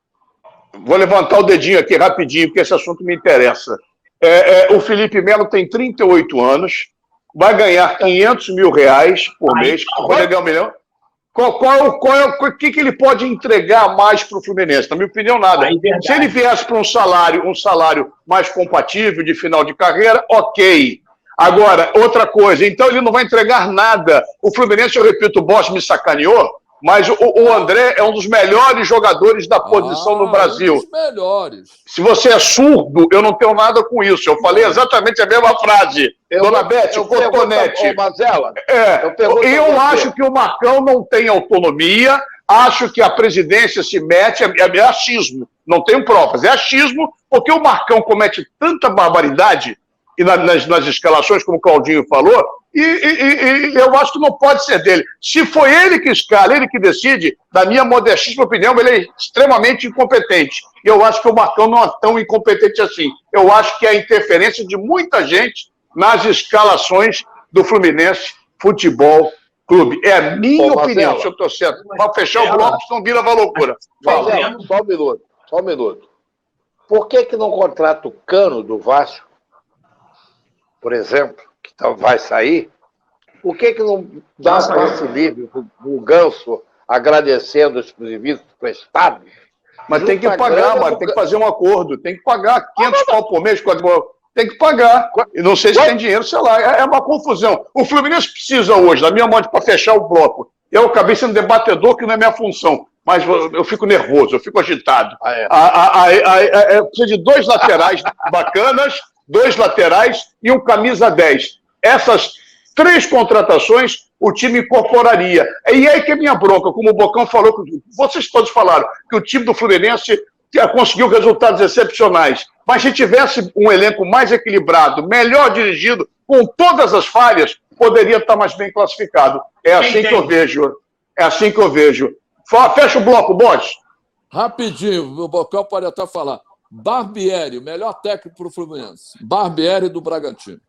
Vou levantar o dedinho aqui rapidinho, porque esse assunto me interessa. O Felipe Melo tem 38 anos, vai ganhar R$500 mil por mês, vai ganhar 1 milhão. O que ele pode entregar mais para o Fluminense? Na minha opinião, nada. Se ele viesse para um salário mais compatível de final de carreira, ok. Agora, outra coisa, então ele não vai entregar nada. O Fluminense, eu repito, o Bosch me sacaneou, mas o André é um dos melhores jogadores da posição no Brasil. Um dos melhores. Se você é surdo, eu não tenho nada com isso. Eu falei exatamente a mesma frase. Dona Beth, o Cotonete. Eu acho que o Marcão não tem autonomia, acho que a presidência se mete, é achismo. Não tenho provas, é achismo, porque o Marcão comete tanta barbaridade e nas escalações, como o Claudinho falou, e eu acho que não pode ser dele. Se foi ele que escala, ele que decide, na minha modestíssima opinião, ele é extremamente incompetente. E eu acho que o Marcão não é tão incompetente assim. Eu acho que é a interferência de muita gente nas escalações do Fluminense Futebol Clube. É a minha opinião, se eu estou certo. Para fechar o bloco, senão vira uma loucura. Só um minuto. Por que não contrata o Cano do Vasco, por exemplo, que vai sair? Por que não dá um passe livre para o Ganso agradecendo os serviços prestados? Mas tem que pagar, mano. Tem que fazer um acordo. Tem que pagar 500 pau por mês. Tem que pagar. E não sei se tem dinheiro, sei lá. É uma confusão. O Fluminense precisa hoje, na minha mão, para fechar o bloco. Eu acabei sendo debatedor, que não é minha função. Mas eu fico nervoso, eu fico agitado. Precisa de 2 laterais bacanas, 2 laterais e um camisa 10. Essas 3 contratações o time incorporaria. E aí que é minha bronca, como o Bocão falou, vocês todos falaram, que o time do Fluminense conseguiu resultados excepcionais. Mas se tivesse um elenco mais equilibrado, melhor dirigido, com todas as falhas, poderia estar mais bem classificado. É assim que eu vejo. É assim que eu vejo. Fecha o bloco, Bosch. Rapidinho, o Bocão pode até falar. Barbieri, o melhor técnico para o Fluminense. Barbieri do Bragantino.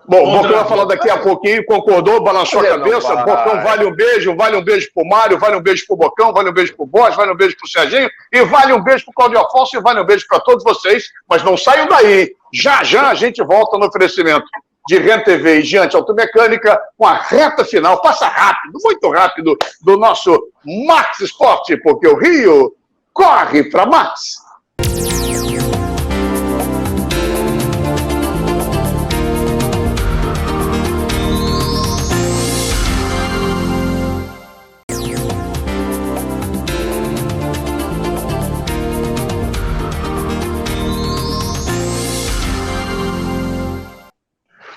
Bom, o Bocão vai falar daqui a pouquinho, concordou, balançou a cabeça. Bocão vale um beijo pro Mário, vale um beijo pro Bocão, vale um beijo pro Bosch, vale um beijo pro Serginho, e vale um beijo pro Claudio Afonso, e vale um beijo para todos vocês, mas não saiam daí. Já a gente volta no oferecimento de Ren TV e Giante Automecânica com a reta final, passa rápido, muito rápido, do nosso Max Esporte, porque o Rio corre para Max.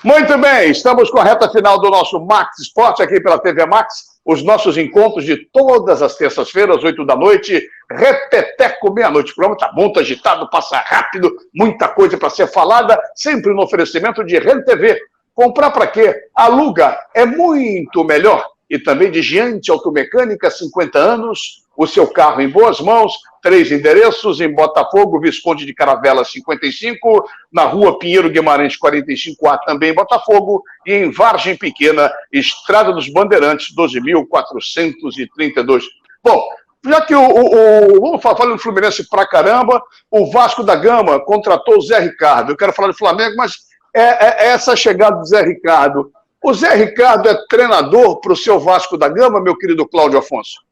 Muito bem, estamos com a reta final do nosso Max Esporte aqui pela TV Max. Os nossos encontros de todas as terças-feiras, 8 da noite, repeteco meia-noite. O programa está muito agitado, passa rápido, muita coisa para ser falada, sempre no oferecimento de Ren TV. Comprar para quê? Aluga, é muito melhor. E também de Giante Automecânica, 50 anos, o seu carro em boas mãos. 3 endereços, em Botafogo, Visconde de Caravela 55, na Rua Pinheiro Guimarães 45A, também em Botafogo, e em Vargem Pequena, Estrada dos Bandeirantes 12.432. Bom, já que vamos falar do Fluminense pra caramba, o Vasco da Gama contratou o Zé Ricardo. Eu quero falar do Flamengo, mas essa chegada do Zé Ricardo. O Zé Ricardo é treinador para o seu Vasco da Gama, meu querido Claudio Afonso?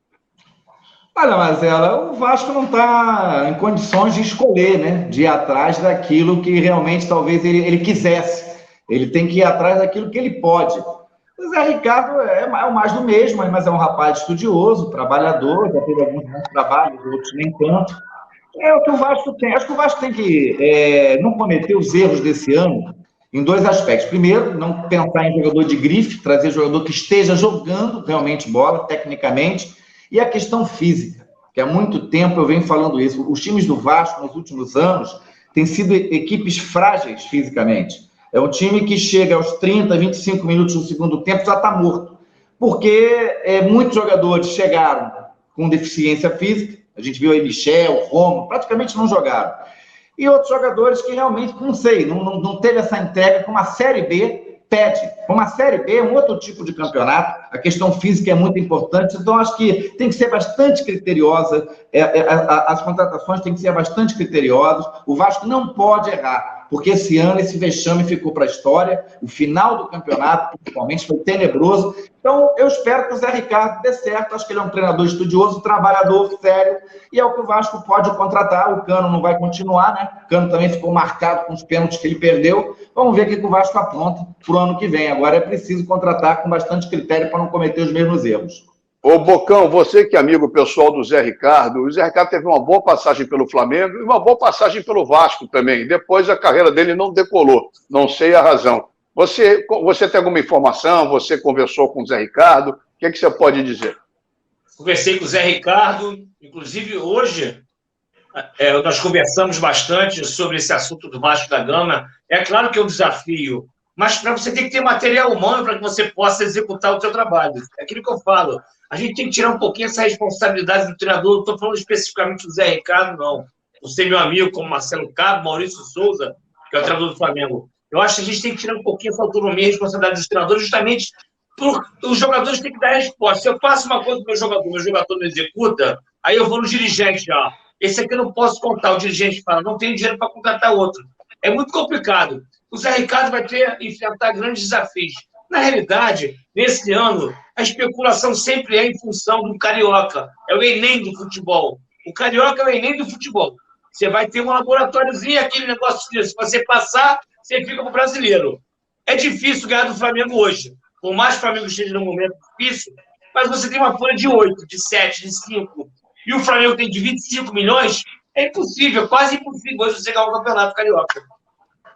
Olha, Mazela, o Vasco não está em condições de escolher, né? De ir atrás daquilo que realmente talvez ele quisesse. Ele tem que ir atrás daquilo que ele pode. O Zé Ricardo é o mais do mesmo, mas é um rapaz estudioso, trabalhador, já teve alguns bons trabalhos, outros nem tanto. É o que o Vasco tem. Acho que o Vasco tem que não cometer os erros desse ano em 2 aspectos. Primeiro, não pensar em jogador de grife, trazer jogador que esteja jogando realmente bola, tecnicamente. E a questão física, que há muito tempo eu venho falando isso. Os times do Vasco, nos últimos anos, têm sido equipes frágeis fisicamente. É um time que chega aos 30, 25 minutos no segundo tempo, já está morto. Porque muitos jogadores chegaram com deficiência física. A gente viu aí Michel, Romo, praticamente não jogaram. e outros jogadores que realmente, não sei, não teve essa entrega com uma Série B pede. Uma Série B é um outro tipo de campeonato, a questão física é muito importante, então acho que tem que ser bastante criteriosa, as contratações têm que ser bastante criteriosas, o Vasco não pode errar, porque esse ano esse vexame ficou para a história, o final do campeonato, principalmente, foi tenebroso, então eu espero que o Zé Ricardo dê certo, acho que ele é um treinador estudioso, trabalhador, sério, e é o que o Vasco pode contratar, o Cano não vai continuar, né? O Cano também ficou marcado com os pênaltis que ele perdeu, vamos ver o que o Vasco apronta para o ano que vem, agora é preciso contratar com bastante critério para não cometer os mesmos erros. Ô Bocão, você que é amigo pessoal do Zé Ricardo, o Zé Ricardo teve uma boa passagem pelo Flamengo e uma boa passagem pelo Vasco também. Depois a carreira dele não decolou, não sei a razão. Você tem alguma informação? Você conversou com o Zé Ricardo? O que você pode dizer? Conversei com o Zé Ricardo, inclusive hoje nós conversamos bastante sobre esse assunto do Vasco da Gama. É claro que é um desafio, mas para você tem que ter material humano para que você possa executar o seu trabalho. É aquilo que eu falo. A gente tem que tirar um pouquinho essa responsabilidade do treinador. Não estou falando especificamente do Zé Ricardo, não. Você, meu amigo, como Marcelo Cabo, Maurício Souza, que é o treinador do Flamengo. Eu acho que a gente tem que tirar um pouquinho essa autonomia e responsabilidade dos treinadores, justamente porque os jogadores têm que dar resposta. Se eu faço uma coisa para o meu jogador não executa, aí eu vou no dirigente, ó. Esse aqui eu não posso contar. O dirigente fala, não tenho dinheiro para contratar outro. É muito complicado. O Zé Ricardo vai enfrentar grandes desafios. Na realidade, nesse ano, a especulação sempre é em função do Carioca. É o Enem do futebol. O Carioca é o Enem do futebol. Você vai ter um laboratóriozinho, aquele negócio de se você passar, você fica para o brasileiro. É difícil ganhar do Flamengo hoje. Por mais que o Flamengo esteja num momento difícil, mas você tem uma folha de 8, de 7, de 5, e o Flamengo tem de 25 milhões, é impossível, quase impossível hoje você ganhar o Campeonato Carioca.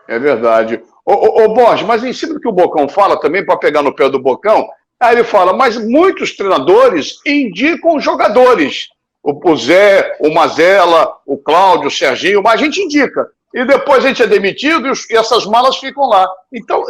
É verdade. Ô Borges, mas em cima do que o Bocão fala também, para pegar no pé do Bocão, aí ele fala, mas muitos treinadores indicam jogadores. O Zé, o Mazella, o Cláudio, o Serginho, mas a gente indica. E depois a gente é demitido e essas malas ficam lá. Então,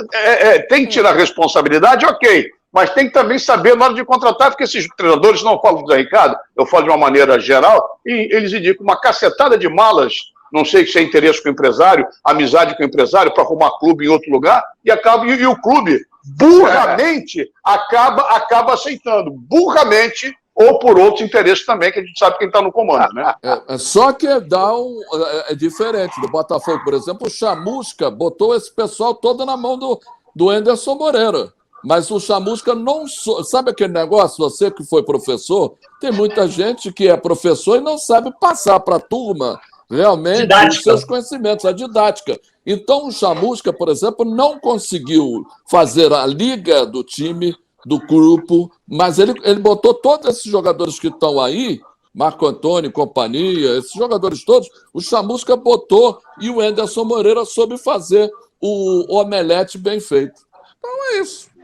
tem que tirar a responsabilidade, ok. Mas tem que também saber na hora de contratar, porque esses treinadores, não falam do Zé Ricardo, eu falo de uma maneira geral, e eles indicam uma cacetada de malas, não sei se é interesse com o empresário, amizade com o empresário, para arrumar clube em outro lugar, e o clube, burramente, acaba aceitando. Burramente, ou por outros interesses também, que a gente sabe quem está no comando, né? Só que é diferente. Do Botafogo, por exemplo, o Chamusca botou esse pessoal todo na mão do Anderson Moreira. Mas o Chamusca não... Sabe aquele negócio? Você que foi professor, tem muita gente que é professor e não sabe passar para a turma realmente os seus conhecimentos, a didática. Então, o Chamusca, por exemplo, não conseguiu fazer a liga do time, do grupo, mas ele botou todos esses jogadores que estão aí, Marco Antônio, companhia, esses jogadores todos, o Chamusca botou e o Anderson Moreira soube fazer o omelete bem feito. Então é isso.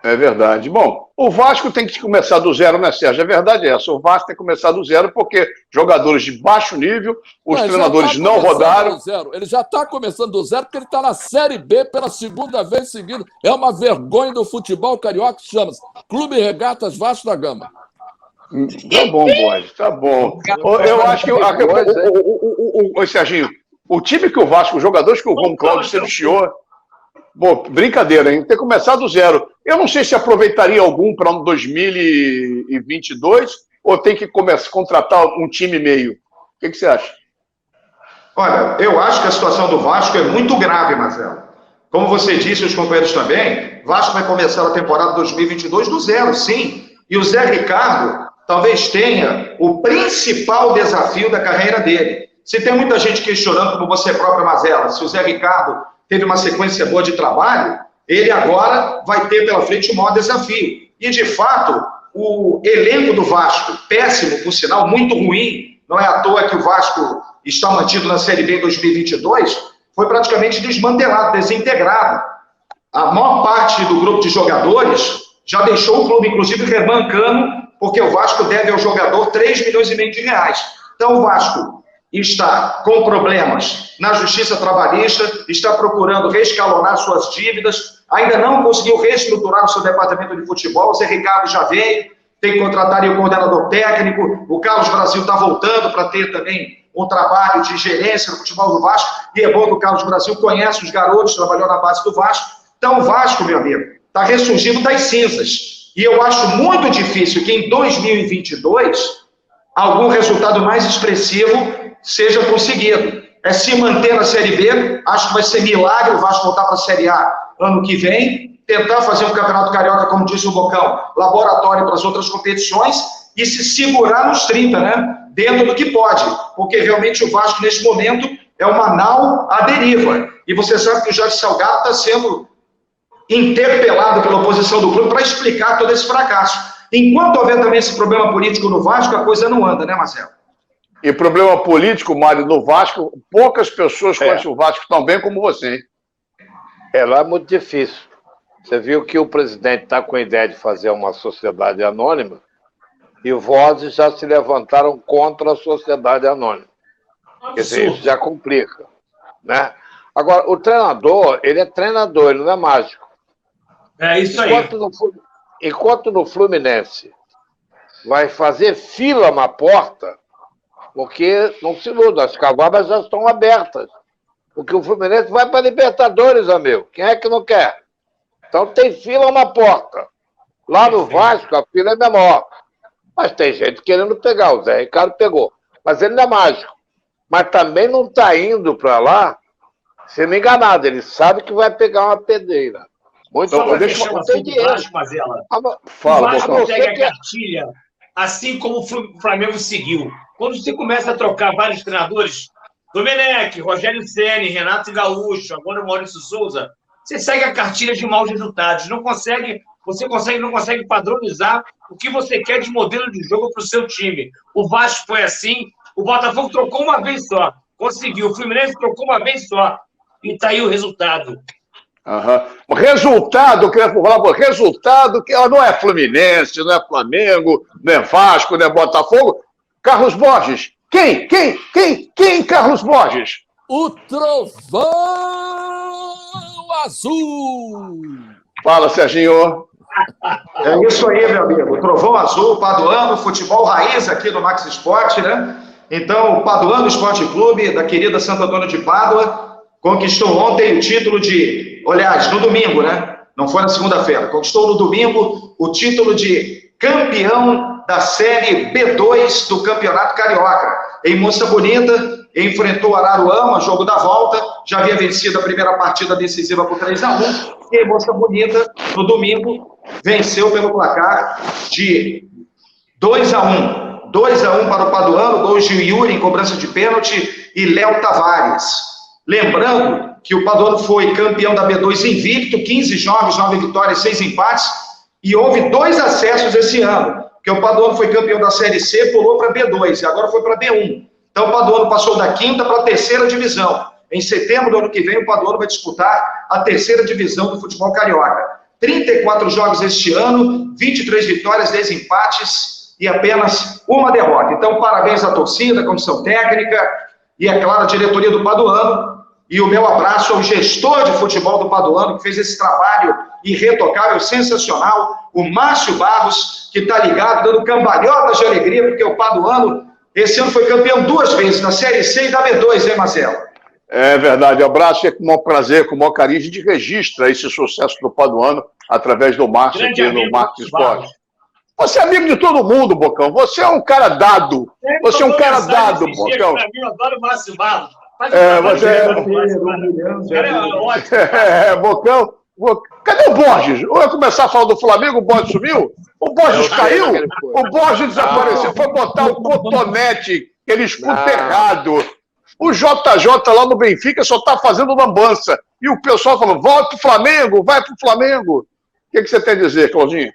É verdade. Bom, o Vasco tem que começar do zero, né, Sérgio? A verdade é essa. O Vasco tem que começar do zero porque jogadores de baixo nível, os treinadores não rodaram. Ele já está começando do zero porque ele está na Série B pela segunda vez seguida. É uma vergonha do futebol carioca que chama-se Clube Regatas Vasco da Gama. Tá bom, Borges, tá bom. Eu acho que Serginho, o time que o Vasco, os jogadores que o João Cláudio sentenciou, bom, brincadeira, hein? Tem que começar do zero. Eu não sei se aproveitaria algum para 2022 ou tem que contratar um time meio. O que você acha? Olha, eu acho que a situação do Vasco é muito grave, Marcelo. Como você disse, os companheiros também, o Vasco vai começar a temporada 2022 do zero, sim. E o Zé Ricardo talvez tenha o principal desafio da carreira dele. Se tem muita gente questionando, como você própria, Mazella, se o Zé Ricardo teve uma sequência boa de trabalho, ele agora vai ter pela frente o maior desafio. E, de fato, o elenco do Vasco, péssimo, por sinal, muito ruim, não é à toa que o Vasco está mantido na Série B em 2022, foi praticamente desmantelado, desintegrado. A maior parte do grupo de jogadores já deixou o clube, inclusive remancando, porque o Vasco deve ao jogador 3,5 milhões de reais. Então, o Vasco está com problemas na justiça trabalhista, está procurando reescalonar suas dívidas, ainda não conseguiu reestruturar o seu departamento de futebol, o Zé Ricardo já veio, tem que contratar o coordenador técnico, o Carlos Brasil está voltando para ter também um trabalho de gerência no futebol do Vasco, e é bom que o Carlos Brasil conhece os garotos, trabalhou na base do Vasco. Então, o Vasco, meu amigo, está ressurgindo das cinzas. E eu acho muito difícil que em 2022 algum resultado mais expressivo seja conseguido. É se manter na Série B, acho que vai ser milagre o Vasco voltar para a Série A ano que vem, tentar fazer um campeonato carioca, como disse o Bocão, laboratório para as outras competições, e se segurar nos 30, né? Dentro do que pode, porque realmente o Vasco, neste momento, é uma nau à deriva. E você sabe que o Jorge Salgado está sendo interpelado pela oposição do clube para explicar todo esse fracasso. Enquanto houver também esse problema político no Vasco, a coisa não anda, né, Marcelo? E problema político, Mário, no Vasco, poucas pessoas conhecem o Vasco tão bem como você, hein? Lá é muito difícil. Você viu que o presidente está com a ideia de fazer uma sociedade anônima e vozes já se levantaram contra a sociedade anônima. Quer dizer, isso já complica, né? Agora, o treinador, ele é treinador, ele não é mágico. É isso aí. Enquanto no Fluminense vai fazer fila na porta, porque não se iluda, as cavalas já estão abertas. Porque o Fluminense vai para a Libertadores, amigo. Quem é que não quer? Então tem fila na porta. Lá no Vasco, a fila é menor. Mas tem gente querendo pegar. O Zé Ricardo pegou. Mas ele não é mágico. Mas também não está indo para lá sendo enganado. Ele sabe que vai pegar uma pedreira. Muito Só bom. deixa eu assim do Vasco, Mazela. Fala, o Vasco Bocão. segue a cartilha, assim como o Flamengo seguiu. Quando você começa a trocar vários treinadores, Domenech, Rogério Ceni, Renato Gaúcho, agora o Maurício Souza, você segue a cartilha de maus resultados. Não consegue padronizar o que você quer de modelo de jogo para o seu time. O Vasco foi assim, o Botafogo trocou uma vez só, conseguiu. O Fluminense trocou uma vez só, e está aí o resultado. O resultado, eu queria falar, resultado que ela não é Fluminense, não é Flamengo, não é Vasco, não é Botafogo. Carlos Borges. Quem, Carlos Borges? O Trovão Azul. Fala, Serginho. É isso aí, meu amigo. O Trovão Azul, Paduano, futebol raiz aqui no Max Esporte, né? Então, o Paduano Esporte Clube, da querida Santo Antônio de Pádua, conquistou ontem o título de... Aliás, no domingo, né? Não foi na segunda-feira. Conquistou no domingo o título de campeão da Série B2 do Campeonato Carioca. Em Moça Bonita, enfrentou o Araruama, jogo da volta, já havia vencido a primeira partida decisiva por 3-1, e em Moça Bonita, no domingo, venceu pelo placar de 2-1. 2-1 para o Paduano, gols de Yuri em cobrança de pênalti e Léo Tavares. Lembrando que o Paduano foi campeão da B2 invicto, 15 jogos, 9 vitórias, 6 empates, e houve 2 acessos esse ano, porque o Paduano foi campeão da Série C, pulou para B2, e agora foi para B1. Então o Paduano passou da 5ª para a 3ª divisão. Em setembro do ano que vem, o Paduano vai disputar a 3ª divisão do futebol carioca. 34 jogos este ano, 23 vitórias, 10 empates e apenas 1 derrota. Então, parabéns à torcida, à comissão técnica e, é claro, à diretoria do Paduano. E o meu abraço ao gestor de futebol do Paduano, que fez esse trabalho irretocável, sensacional, o Márcio Barros, que está ligado, dando cambalhotas de alegria, porque o Paduano, esse ano, foi campeão 2 vezes, da Série C e da B2, hein, Marcelo? É verdade, abraço, é com o maior prazer, com o maior carinho, a gente registra esse sucesso do Paduano através do Márcio aqui no Max Esporte. Você é amigo de todo mundo, Bocão, você é um cara dado, você é um cara dado, Bocão. Eu adoro o Márcio Barros. Bocão, cadê o Borges? Eu ia começar a falar do Flamengo, o Borges sumiu? O Borges caiu? O Borges desapareceu, foi botar o cotonete, aquele escudo errado. O JJ lá no Benfica só está fazendo lambança. E o pessoal falou, volta pro Flamengo, vai pro Flamengo. O que você tem a dizer, Claudinho?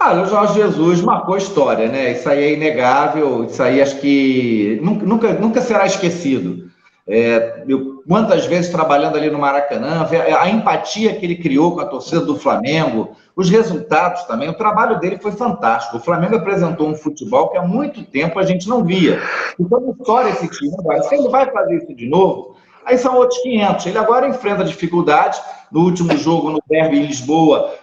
O Jorge Jesus marcou a história, né? Isso aí é inegável, isso aí acho que nunca será esquecido. Quantas vezes trabalhando ali no Maracanã, a empatia que ele criou com a torcida do Flamengo, os resultados também, o trabalho dele foi fantástico. O Flamengo apresentou um futebol que há muito tempo a gente não via. Então, história esse time agora. Se ele vai fazer isso de novo, aí são outros 500. Ele agora enfrenta dificuldades. No último jogo, no derby em Lisboa,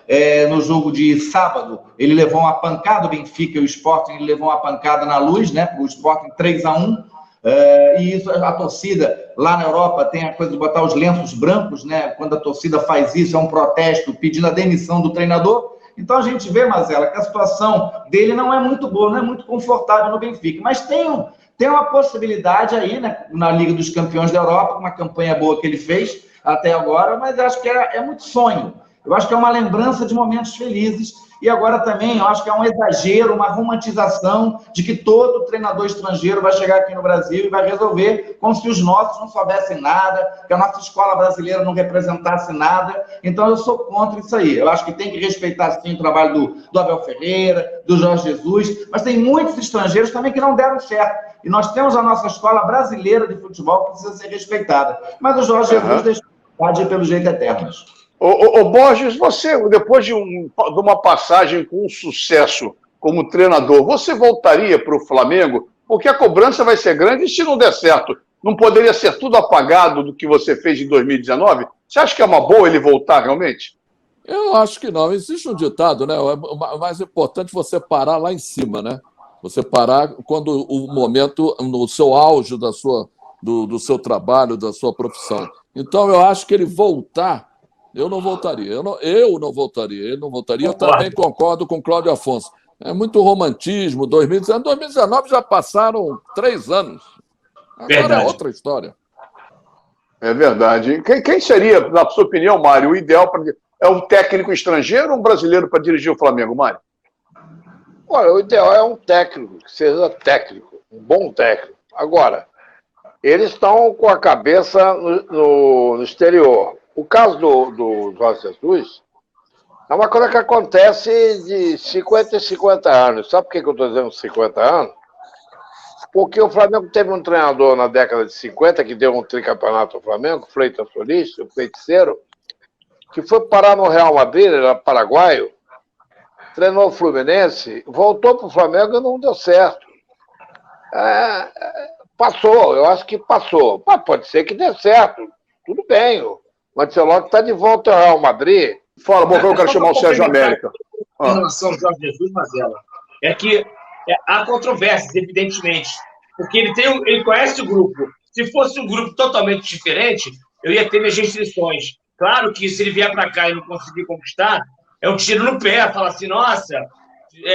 no jogo de sábado, ele levou uma pancada, o Benfica e o Sporting, ele levou uma pancada na Luz, né? O Sporting 3-1. E isso, a torcida lá na Europa tem a coisa de botar os lenços brancos, né? Quando a torcida faz isso, é um protesto pedindo a demissão do treinador. Então a gente vê, Mazela, que a situação dele não é muito boa, não é muito confortável no Benfica. Mas tem uma possibilidade aí, né? Na Liga dos Campeões da Europa, uma campanha boa que ele fez até agora, mas eu acho que é muito sonho. Eu acho que é uma lembrança de momentos felizes. E agora também, eu acho que é um exagero, uma romantização de que todo treinador estrangeiro vai chegar aqui no Brasil e vai resolver como se os nossos não soubessem nada, que a nossa escola brasileira não representasse nada. Então, eu sou contra isso aí. Eu acho que tem que respeitar, sim, o trabalho do Abel Ferreira, do Jorge Jesus, mas tem muitos estrangeiros também que não deram certo. E nós temos a nossa escola brasileira de futebol que precisa ser respeitada. Mas o Jorge Jesus deixou de ir pelo jeito eternas. Ô Borges, você, depois de uma passagem com sucesso como treinador, você voltaria para o Flamengo? Porque a cobrança vai ser grande e se não der certo, não poderia ser tudo apagado do que você fez em 2019? Você acha que é uma boa ele voltar realmente? Eu acho que não. Existe um ditado, né? O mais importante é você parar lá em cima, né? Você parar quando o momento, no seu auge do seu trabalho, da sua profissão. Então, eu acho que ele voltar. Eu não voltaria. Eu não voltaria. Ele não voltaria. Eu também concordo com Cláudio Afonso. É muito romantismo. 2019 já passaram 3 anos. Agora é outra história. É verdade. Quem seria, na sua opinião, Mário, o ideal para... É um técnico estrangeiro ou um brasileiro para dirigir o Flamengo, Mário? Olha, o ideal é um técnico, que seja técnico, um bom técnico. Agora, eles estão com a cabeça no exterior. O caso do Jorge Jesus é uma coisa que acontece de 50 em 50 anos. Sabe por que eu estou dizendo 50 anos? Porque o Flamengo teve um treinador na década de 50 que deu um tricampeonato ao Flamengo, Freitas Solis, o feiticeiro, que foi parar no Real Madrid, ele era paraguaio, treinou o Fluminense, voltou para o Flamengo e não deu certo. Passou, eu acho que passou. Mas pode ser que dê certo, tudo bem. O Ancelotti está de volta ao Real Madrid. Fala, bom, eu quero chamar o Sérgio América. Em relação ao Jorge Jesus, Mazela, é que há controvérsias, evidentemente, porque ele conhece o grupo. Se fosse um grupo totalmente diferente, eu ia ter minhas restrições. Claro que se ele vier para cá e não conseguir conquistar, é um tiro no pé, fala assim, nossa,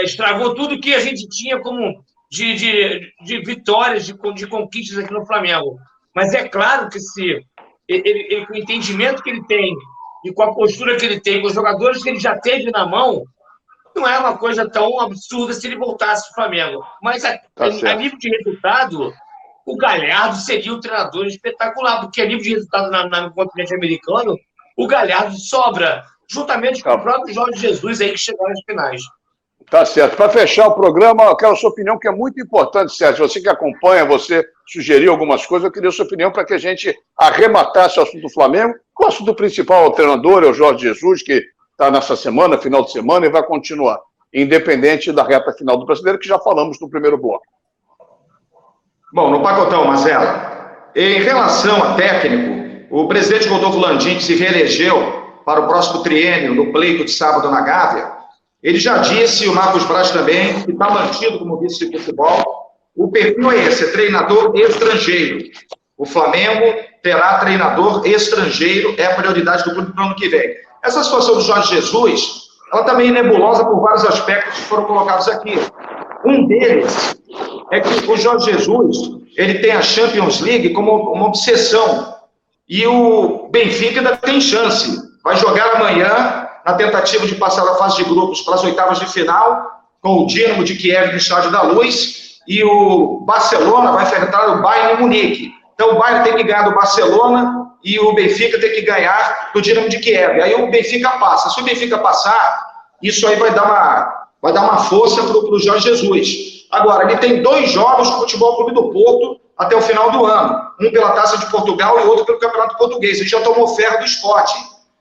estragou tudo que a gente tinha como de vitórias, de conquistas aqui no Flamengo. Mas é claro que se ele, com o entendimento que ele tem e com a postura que ele tem, com os jogadores que ele já teve na mão, não é uma coisa tão absurda se ele voltasse para o Flamengo. Mas a nível de resultado, o Galhardo seria um treinador espetacular, porque a nível de resultado no continente americano, o Galhardo sobra, juntamente com o próprio Jorge Jesus aí que chegou nas finais. Tá certo. Para fechar o programa, eu quero a sua opinião, que é muito importante, Sérgio. Você que acompanha, você sugeriu algumas coisas, eu queria a sua opinião para que a gente arrematasse o assunto do Flamengo. O assunto principal, o treinador, é o Jorge Jesus, que está nessa semana, final de semana, e vai continuar, independente da reta final do Brasileiro, que já falamos no primeiro bloco. Bom, no pacotão, Mazela, em relação a técnico, o presidente Rodolfo Landim, que se reelegeu para o próximo triênio no pleito de sábado na Gávea, ele já disse, o Marcos Braz também, que está mantido como vice de futebol. O perfil é esse, é treinador estrangeiro. O Flamengo terá treinador estrangeiro, é a prioridade do clube para o ano que vem. Essa situação do Jorge Jesus, ela também é nebulosa por vários aspectos que foram colocados aqui. Um deles é que o Jorge Jesus, ele tem a Champions League como uma obsessão. E o Benfica ainda tem chance. Vai jogar amanhã, na tentativa de passar da fase de grupos para as oitavas de final, com o Dinamo de Kiev no Estádio da Luz, e o Barcelona vai enfrentar o Bayern de Munique. Então o Bayern tem que ganhar do Barcelona e o Benfica tem que ganhar do Dinamo de Kiev. Aí o Benfica passa. Se o Benfica passar, isso aí vai dar uma força para o Jorge Jesus. Agora, ele tem 2 jogos com o Futebol Clube do Porto até o final do ano. Um pela Taça de Portugal e outro pelo Campeonato Português. Ele já tomou ferro do Sport.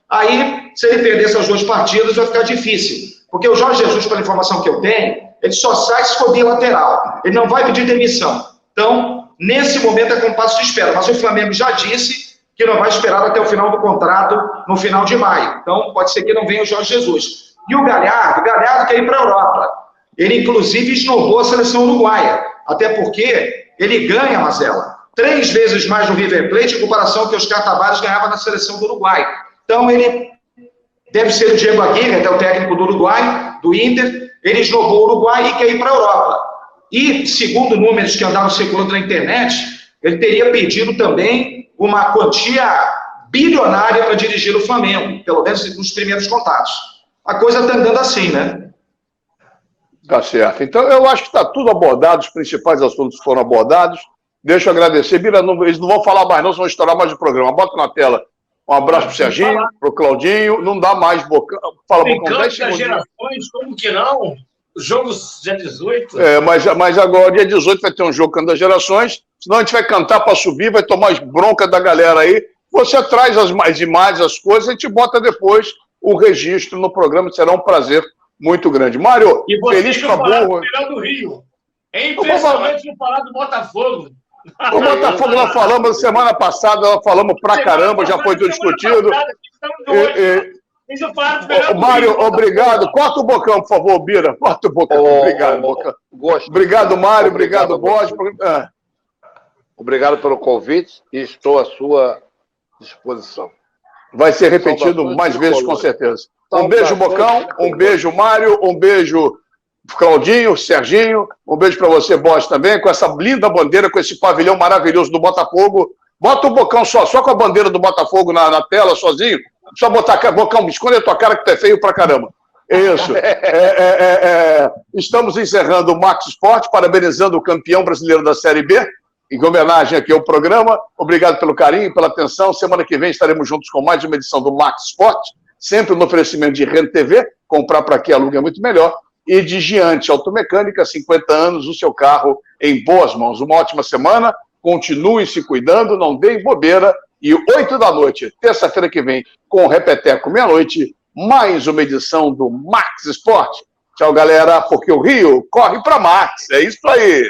Aí, se ele perder essas 2 partidas, vai ficar difícil. Porque o Jorge Jesus, pela informação que eu tenho, ele só sai se for lateral. Ele não vai pedir demissão. Então, nesse momento é compasso de espera. Mas o Flamengo já disse que não vai esperar até o final do contrato, no final de maio. Então, pode ser que não venha o Jorge Jesus. E o Galhardo quer ir para a Europa. Ele, inclusive, esnobou a seleção uruguaia. Até porque ele ganha, Mazela, 3 vezes mais no River Plate em comparação ao que Oscar Tavares ganhava na seleção do Uruguai. Então, ele deve ser o Diego Aguirre, até o técnico do Uruguai, do Inter. Ele jogou o Uruguai e quer ir para a Europa. E, segundo números que andavam circulando na internet, ele teria pedido também uma quantia bilionária para dirigir o Flamengo, pelo menos nos primeiros contatos. A coisa está andando assim, né? Tá certo. Então, eu acho que está tudo abordado, os principais assuntos foram abordados. Deixa eu agradecer. Bira, eles não vão falar mais não, vão estourar mais o programa. Bota na tela. Um abraço para o Serginho, para o Claudinho. Não dá mais Bocão. Fala, Bocão, 10 segundos. Gerações, como que não? O jogo dia 18. Mas agora, dia 18, vai ter um jogo Canto das Gerações. Senão a gente vai cantar para subir, vai tomar as broncas da galera aí. Você traz as imagens, as coisas, a gente bota depois o registro no programa. Será um prazer muito grande. Mário, feliz com a burro. Do Rio. É impressionante não falar do Botafogo. O Botafogo nós falamos semana passada, nós falamos pra caramba, já foi tudo discutido. Mário, obrigado. Corta o Bocão, por favor, Bira. Corta o Bocão. Obrigado, Bocão. Obrigado, Mário. Obrigado, Borges. Obrigado pelo convite e estou à sua disposição. Vai ser repetido mais vezes, com certeza. Um beijo, Bocão. Um beijo, Mário. Um beijo, Claudinho, Serginho. Um beijo para você, Borges, também, com essa linda bandeira, com esse pavilhão maravilhoso do Botafogo. Bota o Bocão só com a bandeira do Botafogo na tela, sozinho. Só botar, Bocão, esconde a tua cara que tu é feio pra caramba. Isso. Estamos encerrando o Max Sport, parabenizando o campeão brasileiro da Série B, em homenagem aqui ao programa. Obrigado pelo carinho, pela atenção. Semana que vem estaremos juntos com mais uma edição do Max Sport, sempre no oferecimento de Rent TV, comprar para quem aluga é muito melhor, e de Giante Automecânica, 50 anos, o seu carro em boas mãos. Uma ótima semana, continue se cuidando, não deem bobeira, e 8 da noite, terça-feira que vem, com o Repeteco, meia-noite, mais uma edição do Max Sport. Tchau, galera, porque o Rio corre para Max. É isso aí.